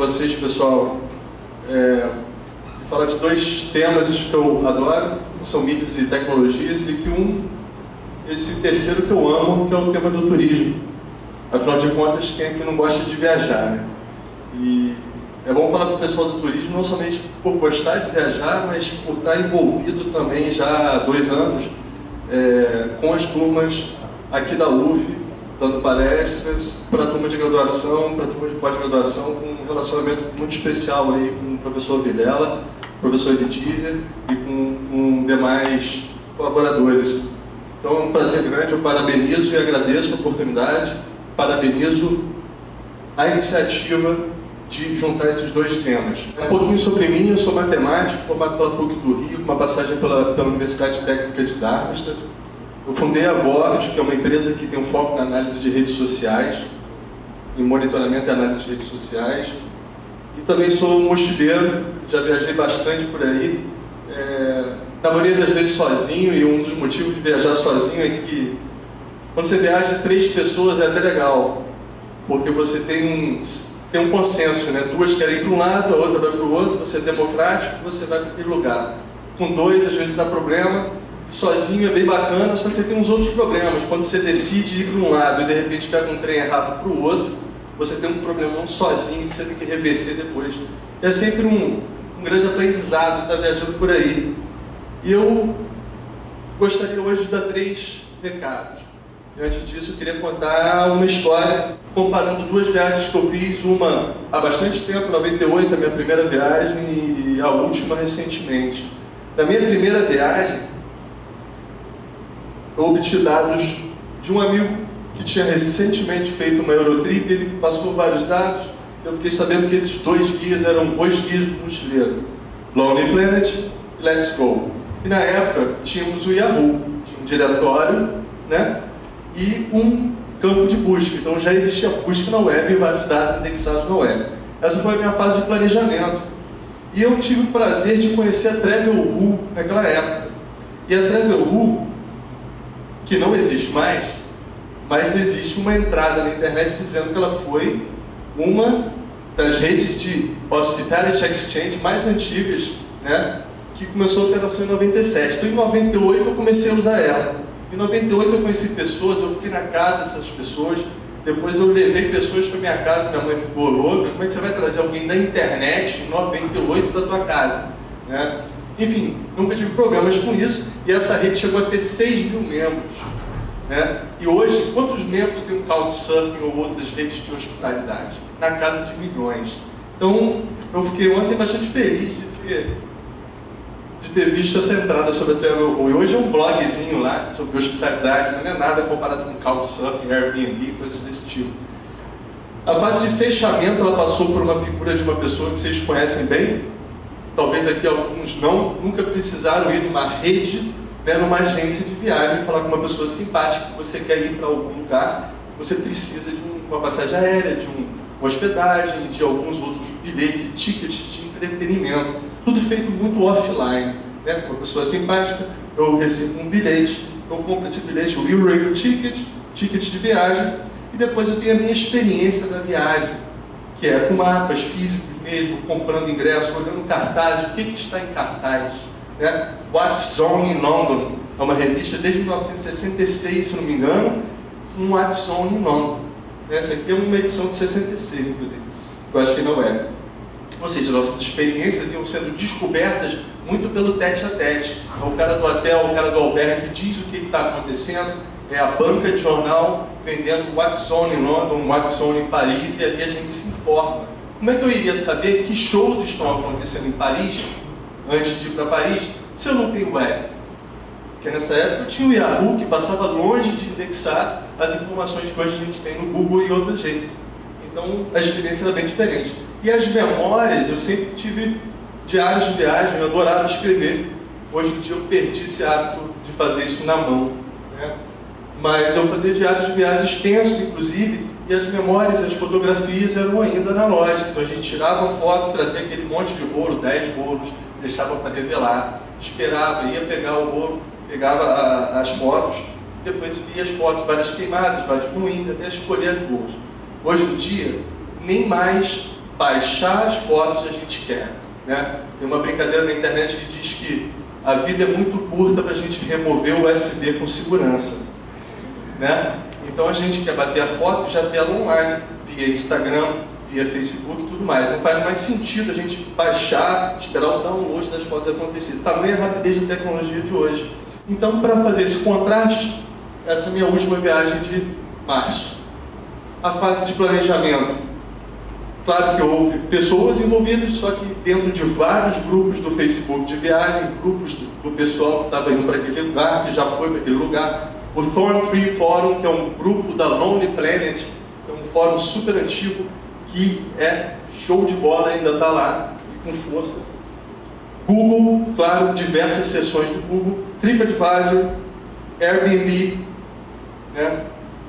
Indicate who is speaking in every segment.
Speaker 1: vocês, pessoal, e falar de dois temas que eu adoro, que são mídias e tecnologias, e que esse terceiro que eu amo, que é o tema do turismo. Afinal de contas, quem é que não gosta de viajar, né? E é bom falar para o pessoal do turismo, não somente por gostar de viajar, mas por estar envolvido também já há 2 anos com as turmas aqui da UF, dando palestras para a turma de graduação, para a turma de pós-graduação, com um relacionamento muito especial aí com o professor Vilela, professor Letícia e com demais colaboradores. Então é um prazer grande, eu parabenizo e agradeço a oportunidade, parabenizo a iniciativa de juntar esses dois temas. Um pouquinho sobre mim: eu sou matemático, formado pela PUC do Rio, com uma passagem pela Universidade Técnica de Darmstadt. Eu fundei a Vord, que é uma empresa que tem um foco na análise de redes sociais, em monitoramento e análise de redes sociais. E também sou mochileiro, já viajei bastante por aí, na maioria das vezes sozinho, e um dos motivos de viajar sozinho é que quando você viaja 3 pessoas é até legal, porque você tem um consenso, né? 2 querem ir para um lado, a outra vai para o outro, você é democrático, você vai para aquele lugar. Com 2 às vezes dá problema, sozinho é bem bacana, só que você tem uns outros problemas. Quando você decide ir para um lado e de repente pega um trem errado para o outro, você tem um problemão sozinho que você tem que reverter depois. É sempre um grande aprendizado estar viajando por aí. E eu gostaria hoje de dar 3 recados. E antes disso, eu queria contar uma história comparando 2 viagens que eu fiz, uma há bastante tempo, 98, a minha primeira viagem, e a última recentemente. Na minha primeira viagem, eu obtive dados de um amigo que tinha recentemente feito uma Eurotrip, ele me passou vários dados. Eu fiquei sabendo que esses 2 guias eram os guias do mochileiro, Lonely Planet e Let's Go. E na época tínhamos o Yahoo, tinha um diretório, né? E um campo de busca. Então já existia busca na web e vários dados indexados na web. Essa foi a minha fase de planejamento. E eu tive o prazer de conhecer a Travelwoo naquela época. E a Travelwoo, que não existe mais, mas existe uma entrada na internet dizendo que ela foi uma das redes de Hospitality Exchange mais antigas, né, que começou a operação em 97. Então em 98 eu comecei a usar ela. Em 98 eu conheci pessoas, eu fiquei na casa dessas pessoas, depois eu levei pessoas para minha casa, minha mãe ficou louca. Como é que você vai trazer alguém da internet em 98 para a tua casa, né? Enfim, nunca tive problemas com isso, e essa rede chegou a ter 6 mil membros, né? E hoje, quantos membros tem um Couchsurfing ou outras redes de hospitalidade? Na casa de milhões. Então, eu fiquei ontem bastante feliz de ter visto essa entrada sobre a Travelwoo. E hoje é um blogzinho lá sobre hospitalidade, não é nada comparado com Couchsurfing, Airbnb, coisas desse tipo. A fase de fechamento, ela passou por uma figura de uma pessoa que vocês conhecem bem, talvez aqui alguns não, nunca precisaram ir numa rede, né, numa agência de viagem, falar com uma pessoa simpática que você quer ir para algum lugar, você precisa de uma passagem aérea, de uma hospedagem, de alguns outros bilhetes e tickets de entretenimento, tudo feito muito offline, né, com uma pessoa simpática. Eu recebo um bilhete, eu compro esse bilhete, o Eurego Ticket de viagem, e depois eu tenho a minha experiência da viagem, que é com mapas físicos mesmo, comprando ingresso, olhando cartazes, o que está em cartaz, né? What's On in London é uma revista desde 1966, se não me engano, um What's On in London. Essa aqui é uma edição de 66, inclusive, que eu achei na web. Ou seja, nossas experiências iam sendo descobertas muito pelo tete-a-tete. O cara do hotel, o cara do albergue diz o que está acontecendo, é a banca de jornal vendendo What's On in London, What's On in Paris, e ali a gente se informa. Como é que eu iria saber que shows estão acontecendo em Paris, antes de ir para Paris, se eu não tenho web? Porque nessa época eu tinha o Yahoo, que passava longe de indexar as informações que hoje a gente tem no Google e outras redes. Então a experiência era bem diferente. E as memórias, eu sempre tive diários de viagem, eu adorava escrever. Hoje em dia eu perdi esse hábito de fazer isso na mão, né? Mas eu fazia diários de viagem extensos, inclusive, e as memórias, as fotografias eram ainda analógicas. Então a gente tirava foto, trazia aquele monte de rolo, 10 rolos, deixava para revelar, esperava, ia pegar o rolo, pegava as fotos, depois via as fotos, várias queimadas, várias ruins, até escolher as boas. Hoje em dia, nem mais baixar as fotos que a gente quer, né? Tem uma brincadeira na internet que diz que a vida é muito curta para a gente remover o USB com segurança, né? Então a gente quer bater a foto e já ter ela online, via Instagram, via Facebook e tudo mais. Não faz mais sentido a gente baixar, esperar o download das fotos acontecer. Tamanha a rapidez da tecnologia de hoje. Então, para fazer esse contraste, essa é a minha última viagem de março. A fase de planejamento. Claro que houve pessoas envolvidas, só que dentro de vários grupos do Facebook de viagem, grupos do pessoal que estava indo para aquele lugar, que já foi para aquele lugar. O Thorntree Forum, que é um grupo da Lonely Planet, que é um fórum super antigo, que é show de bola, ainda está lá, e com força. Google, claro, diversas sessões do Google, TripAdvisor, Airbnb, né?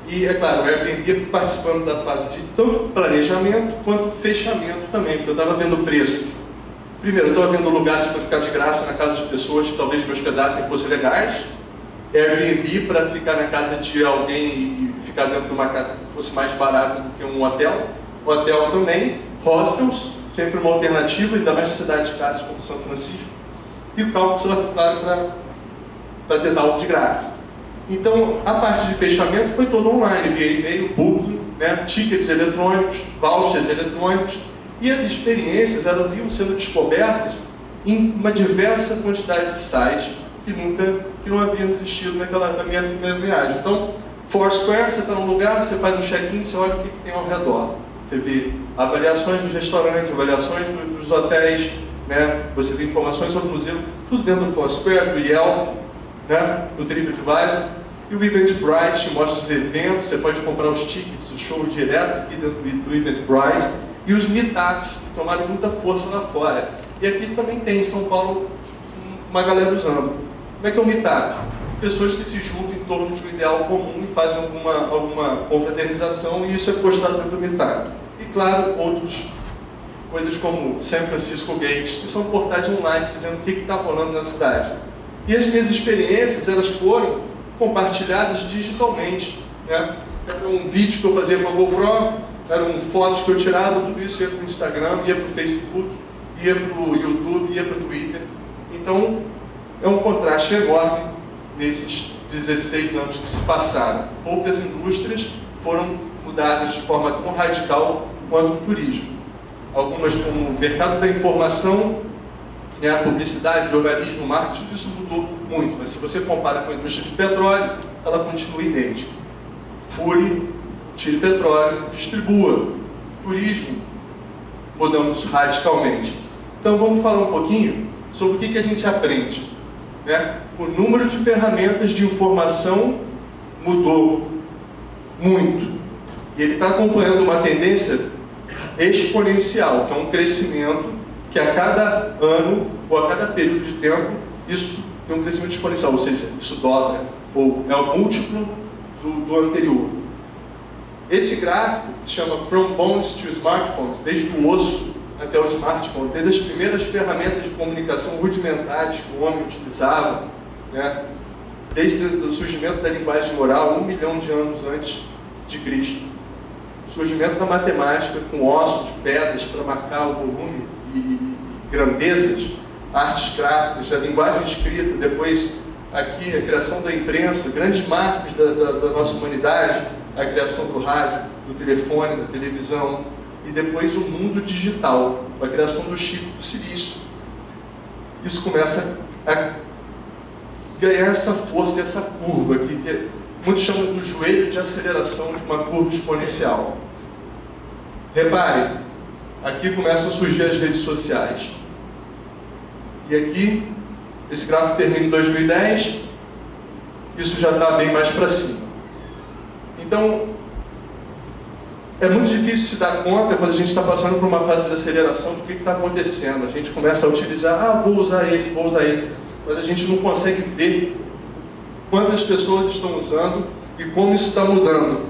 Speaker 1: E, é claro, o Airbnb participando da fase de tanto planejamento quanto fechamento também, porque eu estava vendo preços. Primeiro, eu estava vendo lugares para ficar de graça na casa de pessoas que talvez me hospedassem e fossem legais. Airbnb para ficar na casa de alguém e ficar dentro de uma casa que fosse mais barata do que um hotel. Hotel também. Hostels, sempre uma alternativa, ainda mais em cidades caras como São Francisco. E o Couchsurfing, claro, para tentar algo de graça. Então, a parte de fechamento foi toda online, via e-mail, booking, né, tickets eletrônicos, vouchers eletrônicos, e as experiências elas iam sendo descobertas em uma diversa quantidade de sites que não haviam existido na minha primeira viagem. Então, Foursquare, você está num lugar, você faz um check-in, você olha o que tem ao redor. Você vê avaliações dos restaurantes, avaliações dos hotéis, né, você vê informações sobre o museu, tudo dentro do Foursquare, do Yelp, né, do TripAdvisor. E o Eventbrite mostra os eventos, você pode comprar os tickets, os shows direto aqui dentro do Eventbrite. E os meetups, que tomaram muita força lá fora. E aqui também tem, em São Paulo, uma galera usando. Como é que é o meetup? Pessoas que se juntam em torno de um ideal comum e fazem alguma confraternização, e isso é postado dentro do meetup. E claro, outras coisas como San Francisco Gate, que são portais online dizendo o que está rolando na cidade. E as minhas experiências, elas foram compartilhadas digitalmente, né? Era um vídeo que eu fazia com a GoPro, eram fotos que eu tirava, tudo isso ia para o Instagram, ia para o Facebook, ia para o YouTube, ia para o Twitter. Então, é um contraste enorme nesses 16 anos que se passaram. Poucas indústrias foram mudadas de forma tão radical quanto o turismo. Algumas como o mercado da informação, né, a publicidade, jornalismo, marketing, tudo isso mudou muito. Mas se você compara com a indústria de petróleo, ela continua idêntica. Fure, tire petróleo, distribua. Turismo, mudamos radicalmente. Então vamos falar um pouquinho sobre o que a gente aprende, né? O número de ferramentas de informação mudou muito. E ele está acompanhando uma tendência exponencial, que é um crescimento que a cada ano ou a cada período de tempo, isso tem um crescimento exponencial, ou seja, isso dobra, ou é o múltiplo do anterior. Esse gráfico se chama From Bones to Smartphones, desde o osso até o smartphone, desde as primeiras ferramentas de comunicação rudimentares que o homem utilizava, né? Desde o surgimento da linguagem oral, 1 milhão de anos antes de Cristo. O surgimento da matemática com ossos, pedras para marcar o volume e grandezas, artes gráficas, a linguagem escrita, depois aqui a criação da imprensa, grandes marcos da nossa humanidade, a criação do rádio, do telefone, da televisão, e depois o mundo digital, a criação do chip do silício. Isso começa a ganhar essa força, essa curva, que muitos chamam do joelho de aceleração de uma curva exponencial. Reparem, aqui começam a surgir as redes sociais. E aqui, esse gráfico termina em 2010, isso já está bem mais para cima. Então, é muito difícil se dar conta quando a gente está passando por uma fase de aceleração do que está acontecendo. A gente começa a utilizar, vou usar esse, mas a gente não consegue ver quantas pessoas estão usando e como isso está mudando.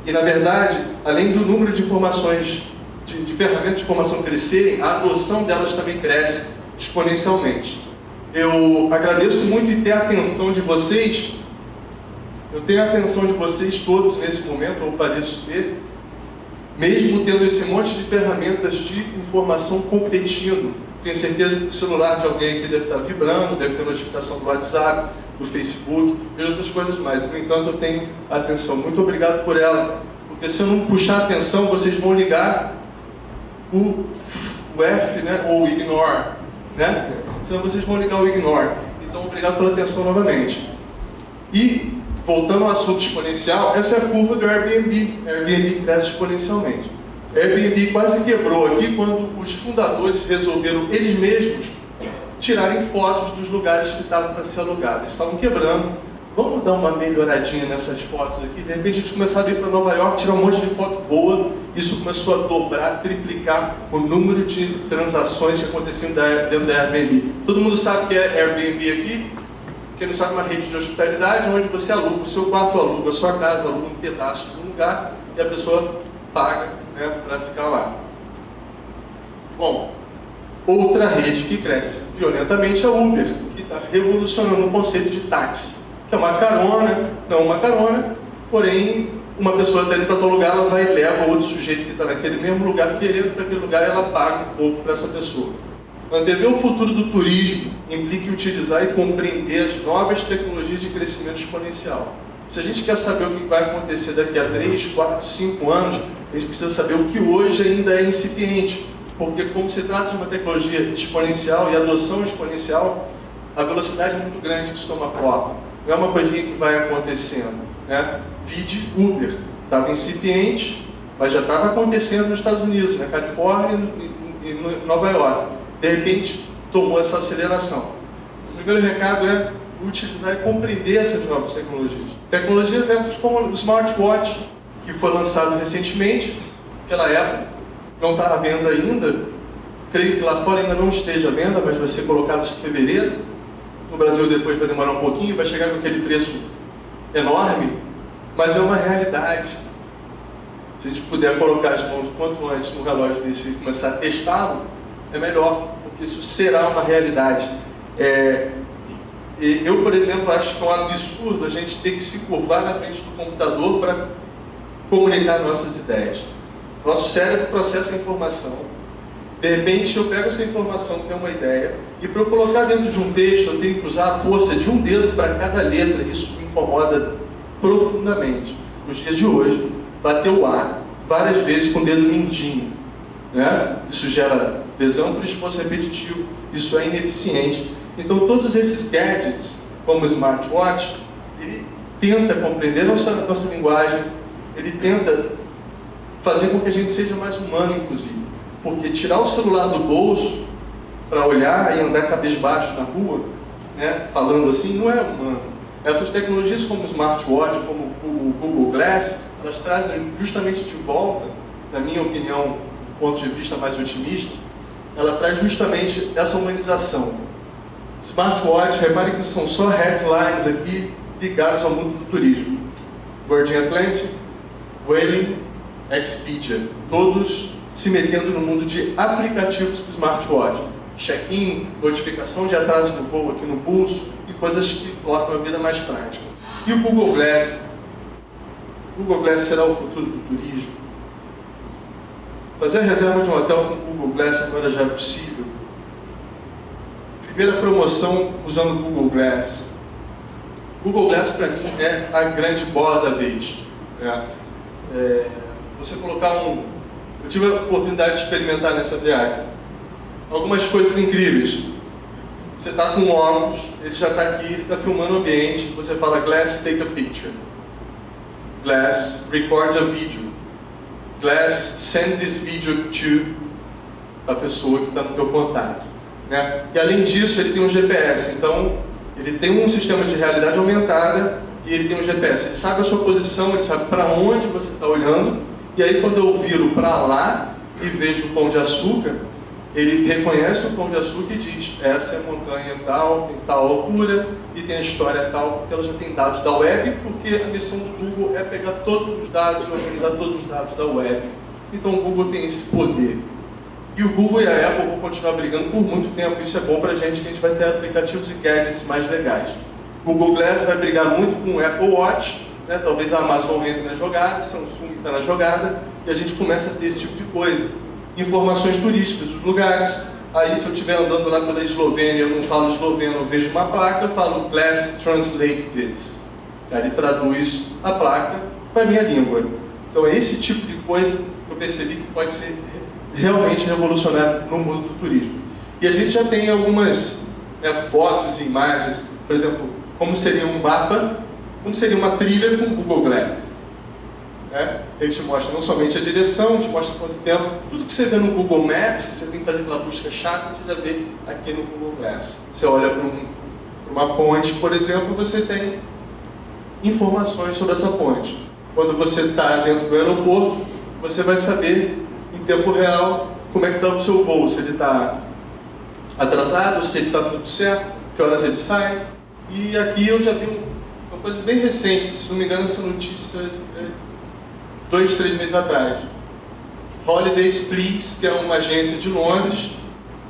Speaker 1: E, na verdade, além do número de informações, de ferramentas de informação crescerem, a adoção delas também cresce exponencialmente. Eu agradeço muito em ter a atenção de vocês. Eu tenho a atenção de vocês todos nesse momento, ou pareço ter. mesmo tendo esse monte de ferramentas de informação competindo. Tenho certeza que o celular de alguém aqui deve estar vibrando, deve ter notificação do WhatsApp, do Facebook e outras coisas mais. No entanto, eu tenho atenção. Muito obrigado por ela, porque se eu não puxar a atenção, vocês vão ligar o F, né, ou o ignore, né? Senão vocês vão ligar o ignore. Então, obrigado pela atenção novamente. E, voltando ao assunto exponencial, essa é a curva do Airbnb. Airbnb cresce exponencialmente. Airbnb quase quebrou aqui quando os fundadores resolveram eles mesmos tirarem fotos dos lugares que estavam para ser alugados. Eles estavam quebrando. Vamos dar uma melhoradinha nessas fotos aqui. De repente eles começaram a ir para Nova York, tirar um monte de foto boa. Isso começou a dobrar, triplicar o número de transações que aconteciam dentro da Airbnb. Todo mundo sabe o que é Airbnb aqui? Quem não sabe, uma rede de hospitalidade onde você aluga o seu quarto, aluga a sua casa, aluga um pedaço de um lugar e a pessoa paga, né, para ficar lá. Bom, outra rede que cresce violentamente é a Uber, que está revolucionando o conceito de táxi, que é uma carona, não uma carona, porém uma pessoa está indo para tal lugar, ela vai e leva outro sujeito que está naquele mesmo lugar, querendo para aquele lugar, ela paga um pouco para essa pessoa. Antever o futuro do turismo implica em utilizar e compreender as novas tecnologias de crescimento exponencial. Se a gente quer saber o que vai acontecer daqui a 3, 4, 5 anos, a gente precisa saber o que hoje ainda é incipiente. Porque como se trata de uma tecnologia exponencial e adoção exponencial, a velocidade é muito grande que isso toma forma. Não é uma coisinha que vai acontecendo, né? Vide Uber. Estava incipiente, mas já estava acontecendo nos Estados Unidos, na Califórnia e em Nova York. De repente, tomou essa aceleração. O primeiro recado é utilizar e compreender essas novas tecnologias. Tecnologias essas como o smartwatch, que foi lançado recentemente pela Apple, não está à venda ainda. Creio que lá fora ainda não esteja à venda, mas vai ser colocado em fevereiro. No Brasil depois vai demorar um pouquinho, vai chegar com aquele preço enorme, mas é uma realidade. Se a gente puder colocar as mãos quanto antes no relógio desse e começar a testá-lo, é melhor, porque isso será uma realidade. Eu, por exemplo, acho que é um absurdo a gente ter que se curvar na frente do computador para comunicar nossas ideias. Nosso cérebro processa a informação. De repente, eu pego essa informação, que é uma ideia, e para eu colocar dentro de um texto, eu tenho que usar a força de um dedo para cada letra. Isso me incomoda profundamente. Nos dias de hoje, bater o ar várias vezes com o dedo mindinho, né? Isso gera lesão por esforço repetitivo, isso é ineficiente. Então, todos esses gadgets, como o smartwatch, ele tenta compreender nossa linguagem, ele tenta fazer com que a gente seja mais humano, inclusive. Porque tirar o celular do bolso para olhar e andar cabisbaixo na rua, né, falando assim, não é humano. Essas tecnologias como o smartwatch, como o Google Glass, elas trazem justamente de volta, na minha opinião, do ponto de vista mais otimista, ela traz justamente essa humanização. Smartwatch, repare que são só headlines aqui ligados ao mundo do turismo. Virgin Atlantic, Vueling, Expedia, todos se metendo no mundo de aplicativos para o smartwatch. Check-in, notificação de atraso do voo aqui no pulso e coisas que tornam a vida mais prática. E o Google Glass? O Google Glass será o futuro do turismo? Fazer a reserva de um hotel com o Google Glass agora já é possível. Primeira promoção usando o Google Glass. Google Glass para mim é a grande bola da vez. Você colocar Eu tive a oportunidade de experimentar nessa viagem algumas coisas incríveis. Você está com óculos, ele já está aqui, ele está filmando o ambiente, você fala Glass, take a picture. Glass, record a video. Glass, send this video to a pessoa que está no teu contato. Né? E além disso, ele tem um GPS, então ele tem um sistema de realidade aumentada e ele tem um GPS. Ele sabe a sua posição, ele sabe para onde você está olhando, e aí quando eu viro para lá e vejo o Pão de Açúcar, ele reconhece o Pão de Açúcar e diz, essa é a montanha tal, tem tal altura e tem a história tal, porque ela já tem dados da web, porque a missão do Google é pegar todos os dados e organizar todos os dados da web. Então o Google tem esse poder. E o Google e a Apple vão continuar brigando por muito tempo. Isso é bom para a gente, que a gente vai ter aplicativos e gadgets mais legais. Google Glass vai brigar muito com o Apple Watch, né? Talvez a Amazon entre na jogada, Samsung está na jogada, e a gente começa a ter esse tipo de coisa. Informações turísticas dos lugares. Aí, se eu estiver andando lá pela Eslovênia, eu não falo esloveno, eu vejo uma placa, eu falo "Please translate this". Aí ele traduz a placa para a minha língua. Então é esse tipo de coisa que eu percebi que pode ser realmente revolucionário no mundo do turismo. E a gente já tem algumas fotos e imagens, por exemplo, como seria um mapa, como seria uma trilha com o Google Glass. Ele te mostra não somente a direção, te mostra quanto tempo, tudo que você vê no Google Maps, você tem que fazer aquela busca chata, você já vê aqui no Google Glass. Você olha para uma ponte, por exemplo, você tem informações sobre essa ponte. Quando você está dentro do aeroporto, você vai saber em tempo real como é que está o seu voo, se ele está atrasado, se ele está tudo certo, que horas ele sai. E aqui eu já vi uma coisa bem recente, se não me engano essa notícia é 2, 3 meses atrás. Holidays Please, que é uma agência de Londres,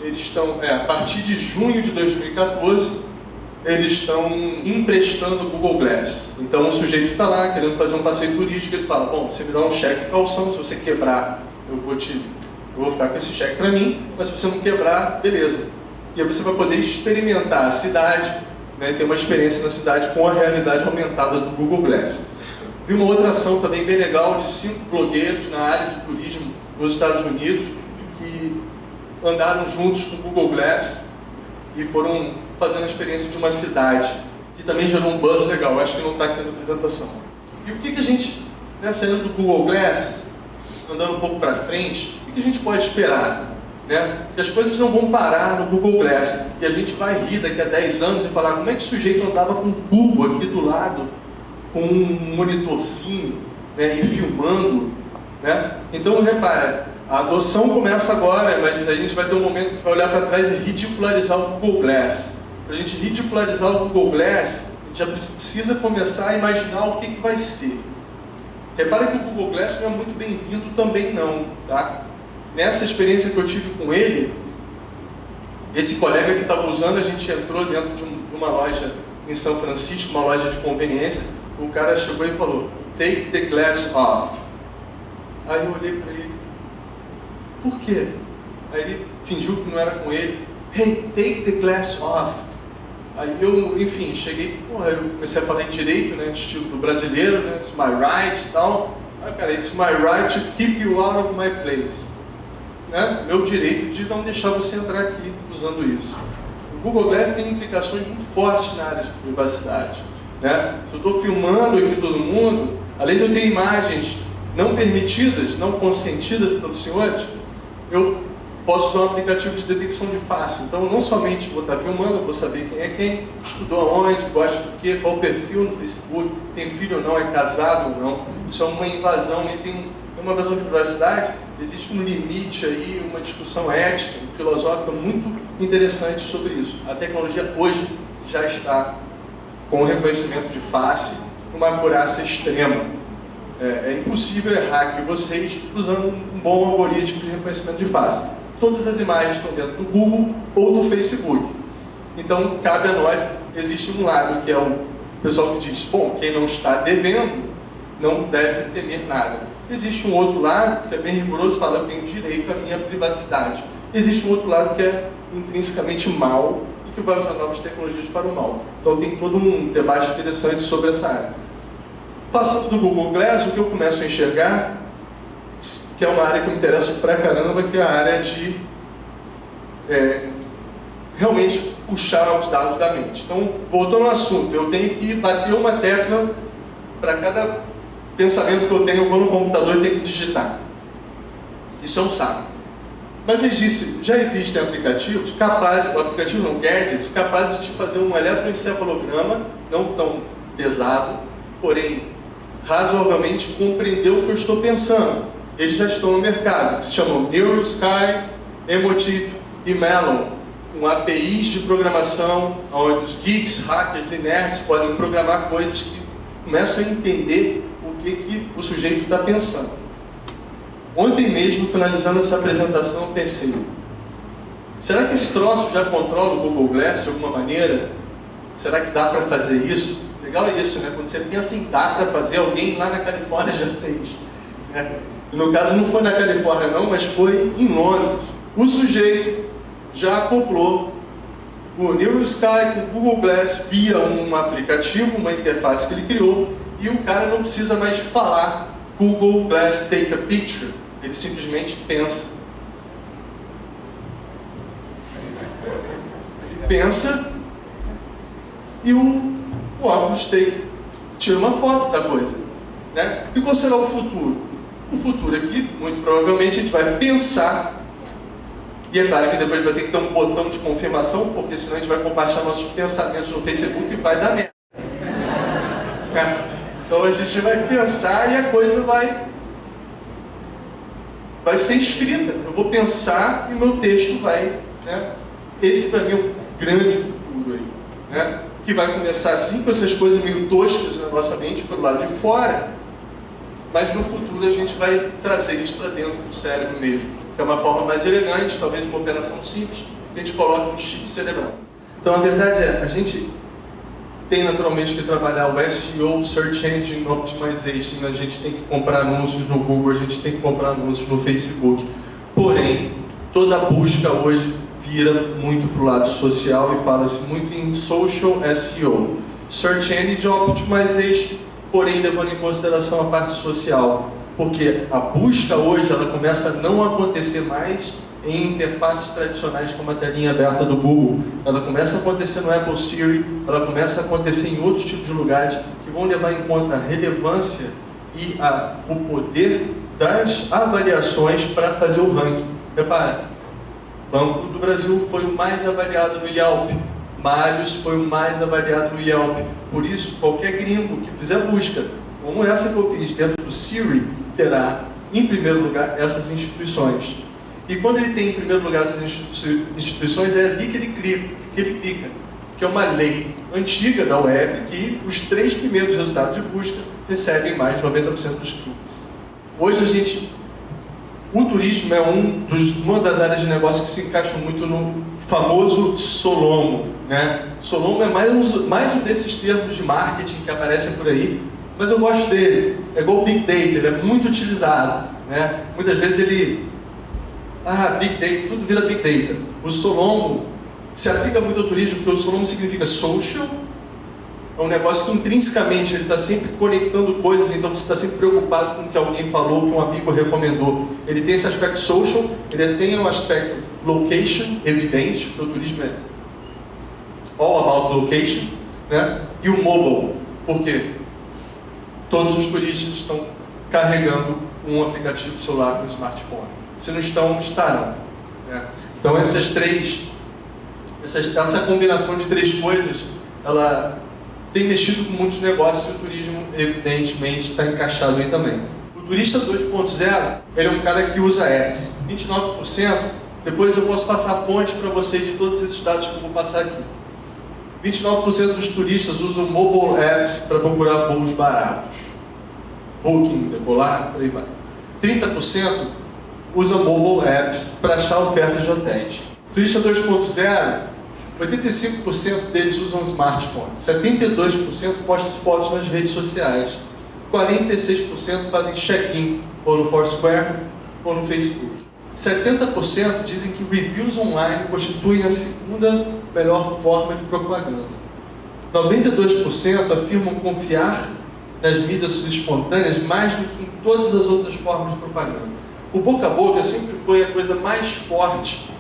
Speaker 1: eles estão, a partir de junho de 2014, eles estão emprestando o Google Glass. Então o sujeito está lá querendo fazer um passeio turístico, ele fala, bom, você me dá um cheque calção, se você quebrar, eu vou ficar com esse cheque para mim, mas se você não quebrar, beleza. E aí você vai poder experimentar a cidade, ter uma experiência na cidade com a realidade aumentada do Google Glass. Vi uma outra ação também bem legal de 5 blogueiros na área de turismo nos Estados Unidos que andaram juntos com o Google Glass e foram fazendo a experiência de uma cidade, que também gerou um buzz legal, acho que não está aqui na apresentação. E o que a gente, saindo do Google Glass, andando um pouco para frente, o que a gente pode esperar? Que as coisas não vão parar no Google Glass, e a gente vai rir daqui a 10 anos e falar como é que o sujeito andava com um cubo aqui do lado, com um monitorzinho, e filmando. Então, repara, a adoção começa agora, mas a gente vai ter um momento que a gente vai olhar para trás e ridicularizar o Google Glass. Para a gente ridicularizar o Google Glass, a gente já precisa começar a imaginar o que vai ser. Repara que o Google Glass não é muito bem-vindo também não, tá? Nessa experiência que eu tive com ele, esse colega que estava usando, a gente entrou dentro de uma loja em São Francisco, uma loja de conveniência, o cara chegou e falou, "Take the glass off". Aí eu olhei para ele, por quê? Aí ele fingiu que não era com ele, "Hey, take the glass off". Aí eu, enfim, cheguei, eu comecei a falar em direito, estilo do brasileiro, "It's my right" e tal. Aí, cara, "It's my right to keep you out of my place". Meu direito de não deixar você entrar aqui usando isso. O Google Glass tem implicações muito fortes na área de privacidade. Se eu estou filmando aqui todo mundo, além de eu ter imagens não permitidas, não consentidas pelos senhores, eu posso usar um aplicativo de detecção de face. Então, não somente vou estar filmando, eu vou saber quem é quem, estudou aonde, gosta do quê, qual o perfil no Facebook, tem filho ou não, é casado ou não. Isso é uma invasão, e tem uma invasão de privacidade. Existe um limite aí, uma discussão ética e filosófica muito interessante sobre isso. A tecnologia hoje já está com o reconhecimento de face, uma acurácia extrema. É impossível errar aqui vocês usando um bom algoritmo de reconhecimento de face. Todas as imagens estão dentro do Google ou do Facebook. Então, cabe a nós, existe um lado que é o pessoal que diz, bom, quem não está devendo não deve temer nada. Existe um outro lado que é bem rigoroso, fala, eu tenho direito à minha privacidade. Existe um outro lado que é intrinsecamente mal e que vai usar novas tecnologias para o mal. Então tem todo um debate interessante sobre essa área. Passando do Google Glass, o que eu começo a enxergar, que é uma área que me interessa pra caramba, que é a área de realmente puxar os dados da mente. Então, voltando ao assunto, eu tenho que bater uma tecla para cada pensamento que eu tenho, eu vou no computador e tenho que digitar. Isso é um saco. Mas já existem aplicativos capazes, gadgets, capazes de te fazer um eletroencefalograma, não tão pesado, porém razoavelmente compreender o que eu estou pensando. Eles já estão no mercado, que se chamam NeuroSky, Emotive e Melon, com APIs de programação, onde os geeks, hackers e nerds podem programar coisas que começam a entender o que o sujeito está pensando. Ontem mesmo, finalizando essa apresentação, eu pensei, será que esse troço já controla o Google Glass de alguma maneira? Será que dá para fazer isso? Legal é isso, né? Quando você pensa em dar para fazer, alguém lá na Califórnia já fez. E no caso não foi na Califórnia não, mas foi em Londres. O sujeito já acoplou o New Sky com o Google Glass via um aplicativo, uma interface que ele criou, e o cara não precisa mais falar Google Glass Take a Picture. Ele simplesmente pensa. Ele pensa e o óculos tira uma foto da coisa, né? E qual será o futuro? O futuro aqui, muito provavelmente, a gente vai pensar, e é claro que depois vai ter que ter um botão de confirmação, porque senão a gente vai compartilhar nossos pensamentos no Facebook e vai dar merda. Então a gente vai pensar e a coisa vai ser escrita. Eu vou pensar e meu texto vai, né? Esse para mim é um grande futuro aí, né? Que vai começar assim com essas coisas meio toscas na nossa mente pelo lado de fora, mas no futuro a gente vai trazer isso para dentro do cérebro mesmo, que é uma forma mais elegante, talvez uma operação simples, que a gente coloca um chip cerebral. Então a verdade é, a gente tem naturalmente que trabalhar o SEO, Search Engine Optimization, a gente tem que comprar anúncios no Google, a gente tem que comprar anúncios no Facebook. Porém, toda busca hoje vira muito para o lado social e fala-se muito em Social SEO. Search Engine Optimization, porém levando em consideração a parte social. Porque a busca hoje ela começa a não acontecer mais em interfaces tradicionais como a telinha aberta do Google. Ela começa a acontecer no Apple Siri, ela começa a acontecer em outros tipos de lugares que vão levar em conta a relevância e o poder das avaliações para fazer o ranking. Repara, Banco do Brasil foi o mais avaliado no Yelp, Marius foi o mais avaliado no Yelp. Por isso, qualquer gringo que fizer busca, como essa que eu fiz dentro do Siri, terá em primeiro lugar essas instituições. E quando ele tem em primeiro lugar essas instituições, é ali que ele clica, que é uma lei antiga da web, que os 3 primeiros resultados de busca recebem mais de 90% dos cliques. Hoje o turismo é uma das áreas de negócio que se encaixa muito no famoso Solomo, né? Solomo é mais um desses termos de marketing que aparecem por aí, mas eu gosto dele. É igual Big Data, ele é muito utilizado, né? Muitas vezes Big Data, tudo vira Big Data. O Solomo se aplica muito ao turismo, porque o Solomo significa social, é um negócio que intrinsecamente ele está sempre conectando coisas, então você está sempre preocupado com o que alguém falou, que um amigo recomendou. Ele tem esse aspecto social, ele tem um aspecto location, evidente, porque o turismo é all about location, né? E o mobile, porque todos os turistas estão carregando um aplicativo celular com smartphone. Se não estão, estarão, né? Então essa combinação de 3 coisas, ela tem mexido com muitos negócios e o turismo, evidentemente, está encaixado aí também. O turista 2.0, ele é um cara que usa apps. 29%, depois eu posso passar a fonte para vocês de todos esses dados que eu vou passar aqui. 29% dos turistas usam mobile apps para procurar voos baratos. Booking, Decolar, por aí vai. 30% usa mobile apps para achar ofertas de hotéis. Turista 2.0, 85% deles usam smartphone, 72% postam fotos nas redes sociais, 46% fazem check-in ou no Foursquare ou no Facebook. 70% dizem que reviews online constituem a segunda melhor forma de propaganda. 92% afirmam confiar nas mídias espontâneas mais do que em todas as outras formas de propaganda. O boca a boca sempre foi a coisa mais forte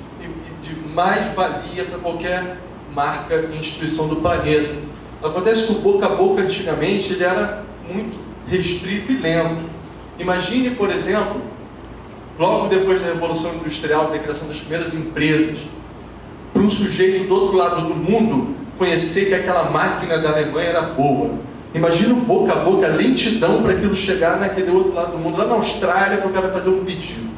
Speaker 1: de mais valia para qualquer marca e instituição do planeta. Acontece que o boca a boca antigamente ele era muito restrito e lento. Imagine, por exemplo, logo depois da Revolução Industrial, da criação das primeiras empresas, para um sujeito do outro lado do mundo conhecer que aquela máquina da Alemanha era boa. Imagina o boca a boca, a lentidão para aquilo chegar naquele outro lado do mundo, lá na Austrália, para o cara fazer um pedido.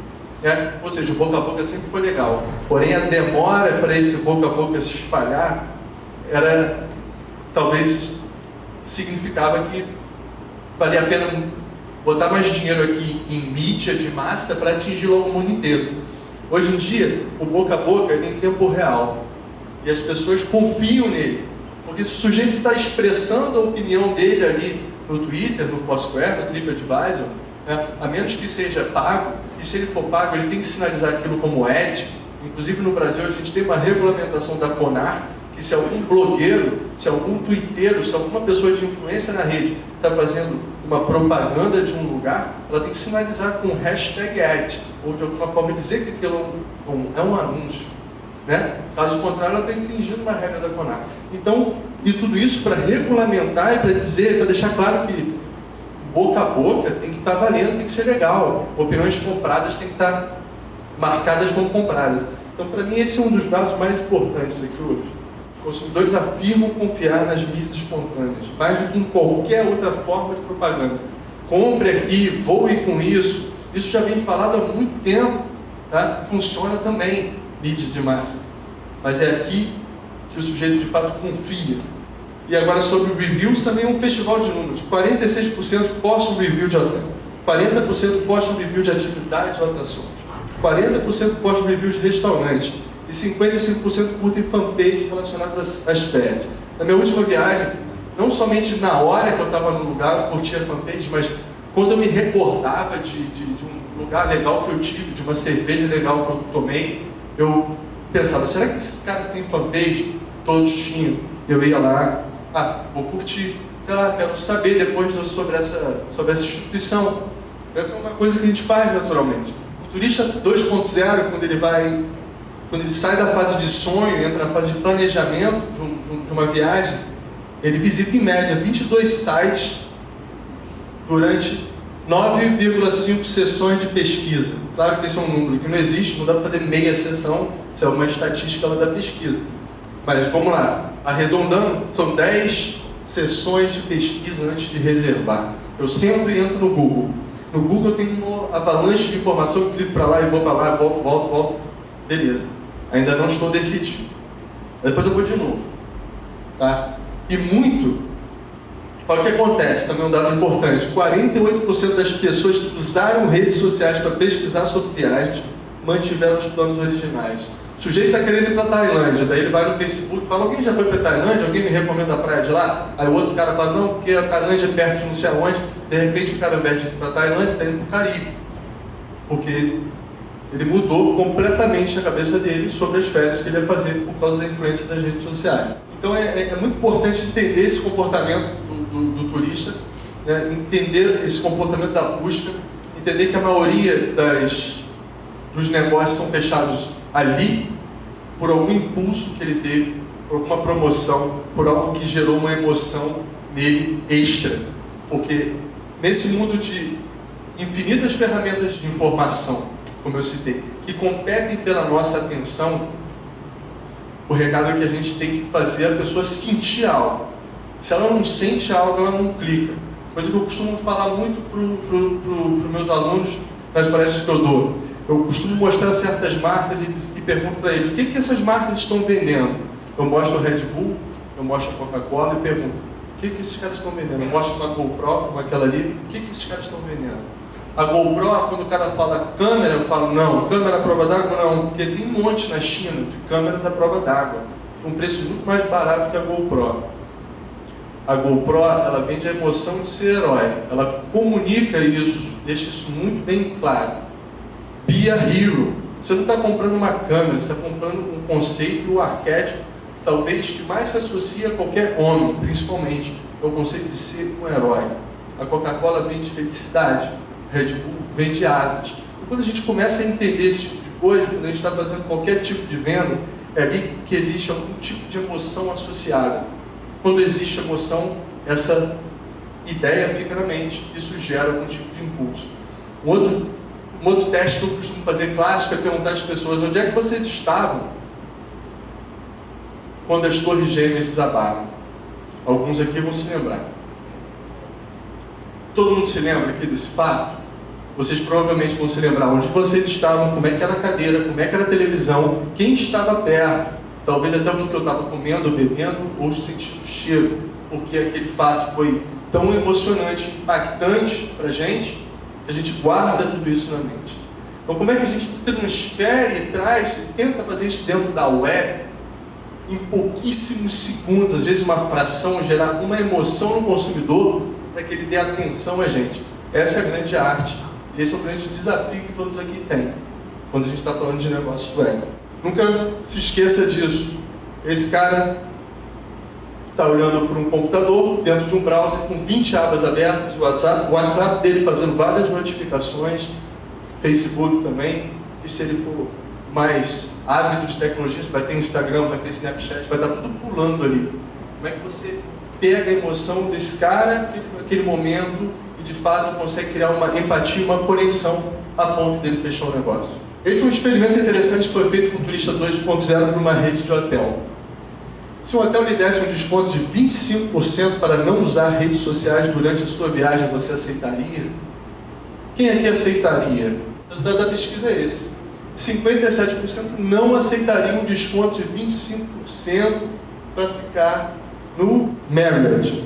Speaker 1: Ou seja, o boca a boca sempre foi legal, porém a demora para esse boca a boca se espalhar talvez significava que valia a pena botar mais dinheiro aqui em mídia de massa para atingir logo o mundo inteiro. Hoje em dia, o boca a boca é em tempo real e as pessoas confiam nele, porque se o sujeito está expressando a opinião dele ali no Twitter, no Foursquare, no TripAdvisor, né? A menos que seja pago, e se ele for pago, ele tem que sinalizar aquilo como ético. Inclusive no Brasil a gente tem uma regulamentação da CONAR, que se algum blogueiro, se algum twitteiro, se alguma pessoa de influência na rede está fazendo uma propaganda de um lugar, ela tem que sinalizar com #ad, ou de alguma forma dizer que aquilo é um anúncio, né? Caso contrário, ela está infringindo uma regra da CONAR. Então, e tudo isso para regulamentar e para dizer, para deixar claro que boca a boca tem que estar valendo, tem que ser legal. Opiniões compradas tem que estar marcadas como compradas. Então, para mim, esse é um dos dados mais importantes aqui hoje. Os consumidores afirmam confiar nas mídias espontâneas, mais do que em qualquer outra forma de propaganda. Compre aqui, voe com isso. Isso já vem falado há muito tempo, tá? Funciona também, mídia de massa. Mas é aqui que o sujeito de fato confia. E agora sobre reviews, também é um festival de números. 46% postam review de hotel, 40% postam review de atividades ou atrações, 40% postam review de restaurantes e 55% curtem fanpages relacionadas às férias. Na minha última viagem, não somente na hora que eu estava no lugar, eu curtia fanpage, mas quando eu me recordava de um lugar legal que eu tive, de uma cerveja legal que eu tomei, eu pensava, será que esses caras têm fanpage? Todos tinham. Eu ia lá, vou curtir, sei lá, quero saber depois sobre essa instituição. Essa é uma coisa que a gente faz naturalmente. O turista 2.0, quando ele sai da fase de sonho, entra na fase de planejamento de uma viagem, ele visita em média 22 sites durante 9,5 sessões de pesquisa. Claro que esse é um número que não existe, não dá para fazer meia sessão, isso é uma estatística lá da pesquisa. Mas vamos lá, arredondando, são 10 sessões de pesquisa antes de reservar. Eu sempre entro no Google. No Google eu tenho uma avalanche de informação, eu clico para lá e vou para lá, volto. Beleza, ainda não estou decidido. Depois eu vou de novo. Tá? E muito, olha o que acontece, também um dado importante, 48% das pessoas que usaram redes sociais para pesquisar sobre viagens mantiveram os planos originais. O sujeito está querendo ir para a Tailândia, daí ele vai no Facebook e fala, alguém já foi para a Tailândia? Alguém me recomenda a praia de lá? Aí o outro cara fala, não, porque a Tailândia é perto de não sei aonde. De repente o cara, ao invés de ir para a Tailândia, está indo para o Caribe. Porque ele mudou completamente a cabeça dele sobre as férias que ele ia fazer por causa da influência das redes sociais. Então é muito importante entender esse comportamento do turista, né? Entender esse comportamento da busca, entender que a maioria dos negócios são fechados ali por algum impulso que ele teve, por alguma promoção, por algo que gerou uma emoção nele extra. Porque nesse mundo de infinitas ferramentas de informação, como eu citei, que competem pela nossa atenção, o recado é que a gente tem que fazer a pessoa sentir algo. Se ela não sente algo, ela não clica. Coisa que eu costumo falar muito para os meus alunos nas palestras que eu dou. Eu costumo mostrar certas marcas e pergunto para eles, o que essas marcas estão vendendo? Eu mostro o Red Bull, eu mostro a Coca-Cola e pergunto, o que esses caras estão vendendo? Eu mostro uma GoPro, como aquela ali, o que esses caras estão vendendo? A GoPro, quando o cara fala câmera, eu falo, não, câmera à prova d'água não, porque tem um monte na China de câmeras à prova d'água, com um preço muito mais barato que a GoPro. A GoPro, ela vende a emoção de ser herói, ela comunica isso, deixa isso muito bem claro. Be a hero. Você não está comprando uma câmera, você está comprando um conceito e um arquétipo, talvez que mais se associa a qualquer homem, principalmente, é o conceito de ser um herói. A Coca-Cola vende felicidade, Red Bull vende asas. E quando a gente começa a entender esse tipo de coisa, quando a gente está fazendo qualquer tipo de venda, é ali que existe algum tipo de emoção associada. Quando existe emoção, essa ideia fica na mente, isso gera algum tipo de impulso. Um outro teste que eu costumo fazer clássico é perguntar às pessoas, onde é que vocês estavam quando as torres gêmeas desabaram? Alguns aqui vão se lembrar. Todo mundo se lembra aqui desse fato? Vocês provavelmente vão se lembrar onde vocês estavam, como é que era a cadeira, como é que era a televisão, quem estava perto, talvez até o que eu estava comendo, bebendo ou sentindo o cheiro, porque aquele fato foi tão emocionante, impactante para a gente guarda tudo isso na mente. Então como é que a gente transfere e traz, tenta fazer isso dentro da web, em pouquíssimos segundos, às vezes uma fração, gerar uma emoção no consumidor, para que ele dê atenção a gente. Essa é a grande arte, esse é o grande desafio que todos aqui têm, quando a gente está falando de negócios web. Nunca se esqueça disso. Esse cara está olhando para um computador, dentro de um browser, com 20 abas abertas, o WhatsApp dele fazendo várias notificações, Facebook também, e se ele for mais ávido de tecnologias, vai ter Instagram, vai ter Snapchat, vai estar tudo pulando ali. Como é que você pega a emoção desse cara naquele momento e de fato consegue criar uma empatia, uma conexão a ponto dele fechar o negócio? Esse é um experimento interessante que foi feito com o Turista 2.0 para uma rede de hotel. Se um hotel lhe desse um desconto de 25% para não usar redes sociais durante a sua viagem, você aceitaria? Quem aqui aceitaria? O resultado da pesquisa é esse. 57% não aceitariam um desconto de 25% para ficar no Marriott.